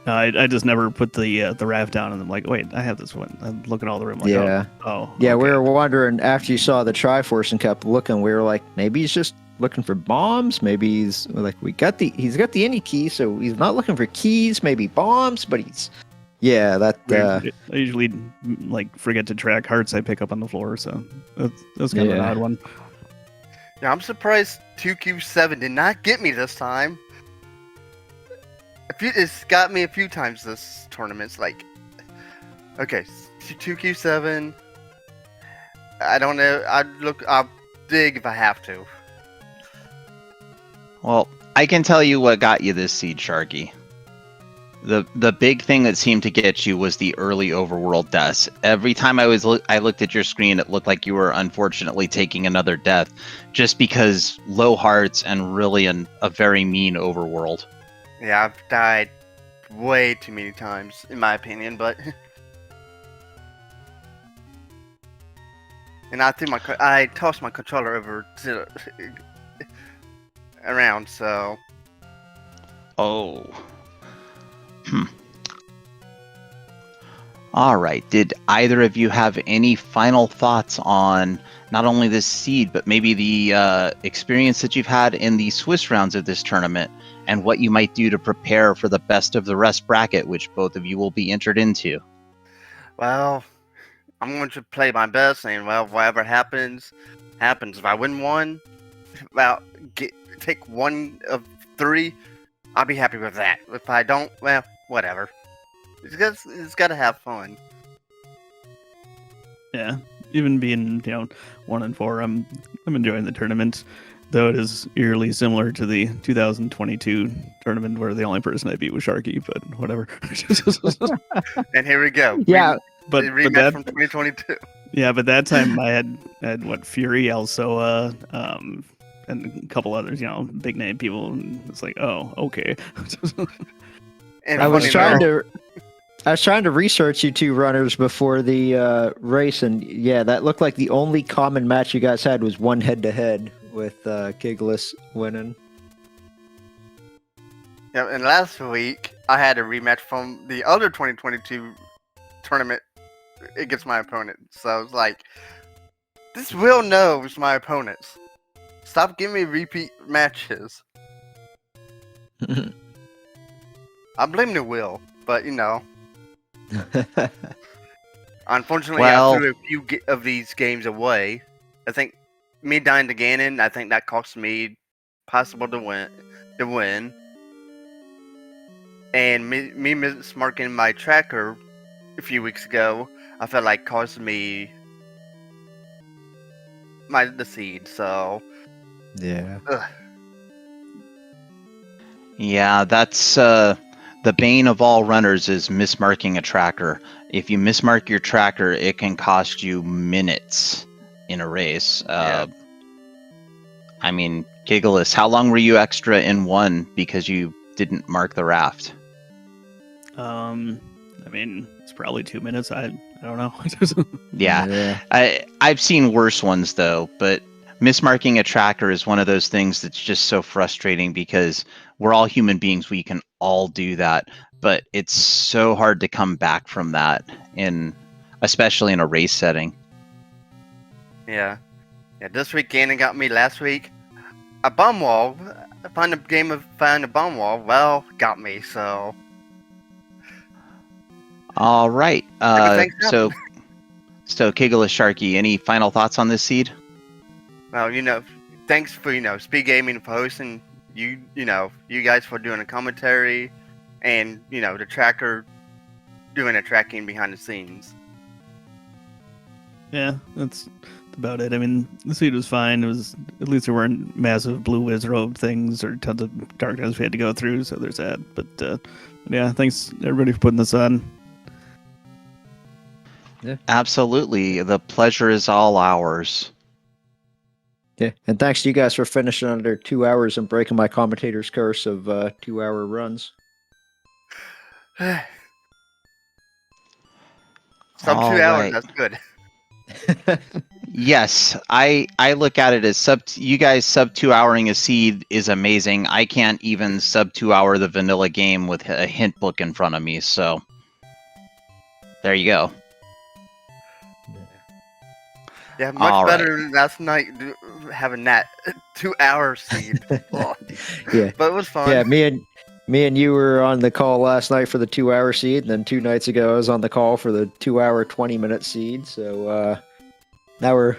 No, I just never put the raft down, and I'm like, wait, I have this one. I'm looking all the room like, Yeah. oh, Yeah, okay. we were wondering after you saw the Triforce and kept looking. We were like, maybe he's just looking for bombs. Maybe he's like, he's got the any key, so he's not looking for keys. Maybe bombs, but he's that. I usually forget to track hearts I pick up on the floor, so that's kind of an Yeah. odd one. Yeah, I'm surprised 2Q7 did not get me this time. It's got me a few times this tournament. It's like, okay, 2Q7. I don't know. I'll dig if I have to. Well, I can tell you what got you this seed, Sharky. The big thing that seemed to get you was the early overworld deaths. Every time I looked at your screen, it looked like you were unfortunately taking another death, just because low hearts and really a very mean overworld. Yeah, I've died way too many times, in my opinion, but... And I tossed my controller over to around, so... Oh. All right. Did either of you have any final thoughts on not only this seed, but maybe the experience that you've had in the Swiss rounds of this tournament, and what you might do to prepare for the best of the rest bracket, which both of you will be entered into? Well, I'm going to play my best, and whatever happens, happens. If I win one, take 1 of 3, I'll be happy with that. If I don't, well, whatever. It's got to have fun. Yeah, even being 1-4, I'm enjoying the tournament, though it is eerily similar to the 2022 tournament where the only person I beat was Sharky. But whatever. And here we go. Yeah, but Rematch that from 2022. yeah, but that time I had what Fury, Elsoa, and a couple others, big name people. And it's like, oh, okay. And I was funny trying to research you two runners before the race, and yeah, that looked like the only common match you guys had was one head-to-head with Kigalas winning. Yeah, and last week I had a rematch from the other 2022 tournament against my opponent. So I was like, this Will knows my opponents. Stop giving me repeat matches. I blame the Will, but unfortunately, Well- I threw a few of these games away. I think me dying to Ganon, I think that cost me possible to win. And me mismarking my tracker a few weeks ago, I felt like cost me the seed. So Yeah. Yeah, that's the bane of all runners is mismarking a tracker. If you mismark your tracker, it can cost you minutes in a race. Yeah. I mean, Kigalas, how long were you extra in one because you didn't mark the raft? I mean, it's probably 2 minutes. I don't know. Yeah. I've seen worse ones though, but mismarking a tracker is one of those things that's just so frustrating because we're all human beings. We can all do that, but it's so hard to come back from that, especially in a race setting. Yeah. This week Ganon got me. Last week, a bomb wall. I found a game of find a bomb wall. Well, got me. So. All right. Everything's So Kigalas, Sharky, any final thoughts on this seed? Well, thanks for SpeedGaming for hosting. You guys for doing a commentary, and the tracker doing the tracking behind the scenes. Yeah, that's about it. I mean, the seed was fine. It was, at least there weren't massive blue wizard things or tons of darkness we had to go through, so there's that. But yeah, thanks everybody for putting this on. Yeah. Absolutely. The pleasure is all ours. Yeah, and thanks to you guys for finishing under 2 hours and breaking my commentator's curse of 2-hour runs. Sub All 2 hours. right. That's good. Yes, I look at it as you guys sub 2-houring a seed is amazing. I can't even sub 2-hour the vanilla game with a hint book in front of me, so there you go. Yeah, much All better than last night having that 2-hour seed. Oh. Yeah. But it was fun. Yeah, me and you were on the call last night for the 2-hour seed, and then 2 nights ago I was on the call for the 2-hour 20-minute seed. So now we're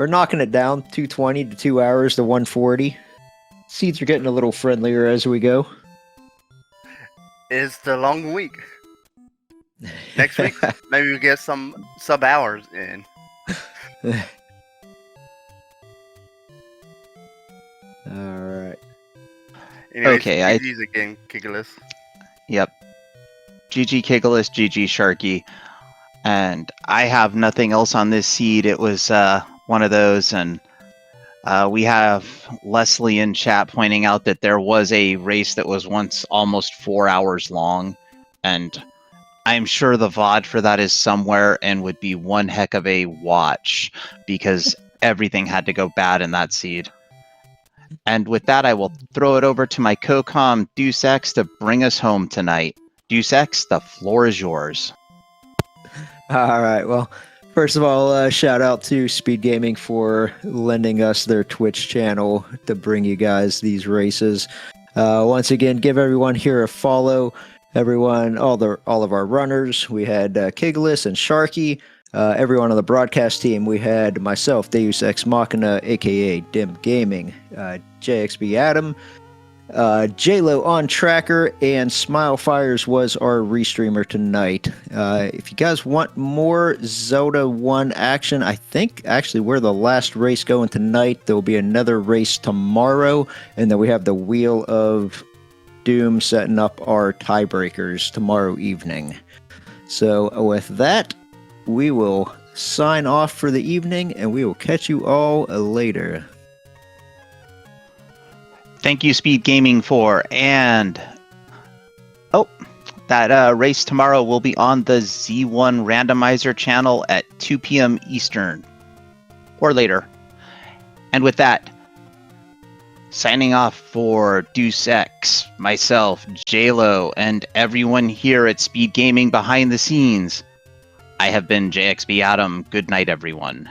knocking it down, 220 to 2 hours to 140. Seeds are getting a little friendlier as we go. It's the long week. Next week, maybe we'll get some sub hours in. All right. Anyways, Okay, GG's again, Kigalas. Yep. GG Kigalas, GG Sharky. And I have nothing else on this seed. It was one of those, and we have Leslie in chat pointing out that there was a race that was once almost 4 hours long, and I'm sure the VOD for that is somewhere and would be one heck of a watch because everything had to go bad in that seed. And with that, I will throw it over to my co-com, Deuce X, to bring us home tonight. Deuce X, the floor is yours. All right. Well, first of all, shout out to SpeedGaming for lending us their Twitch channel to bring you guys these races. Once again, give everyone here a follow. Everyone, all of our runners. We had Kigalas and Sharky. Everyone on the broadcast team. We had myself, Deus Ex Machina, aka Dim Gaming, JXB Adam, JLo on Tracker and Smile Fires was our restreamer tonight. If you guys want more Zelda 1 action, I think actually we're the last race going tonight. There will be another race tomorrow, and then we have the Wheel of Doom setting up our tiebreakers tomorrow evening. So with that, we will sign off for the evening, and we will catch you all later. Thank you, SpeedGaming, that race tomorrow will be on the Z1 Randomizer channel at 2 p.m. Eastern or later. And with that, signing off for Deuce X, myself, JLo, and everyone here at SpeedGaming behind the scenes. I have been JXB Adam. Good night, everyone.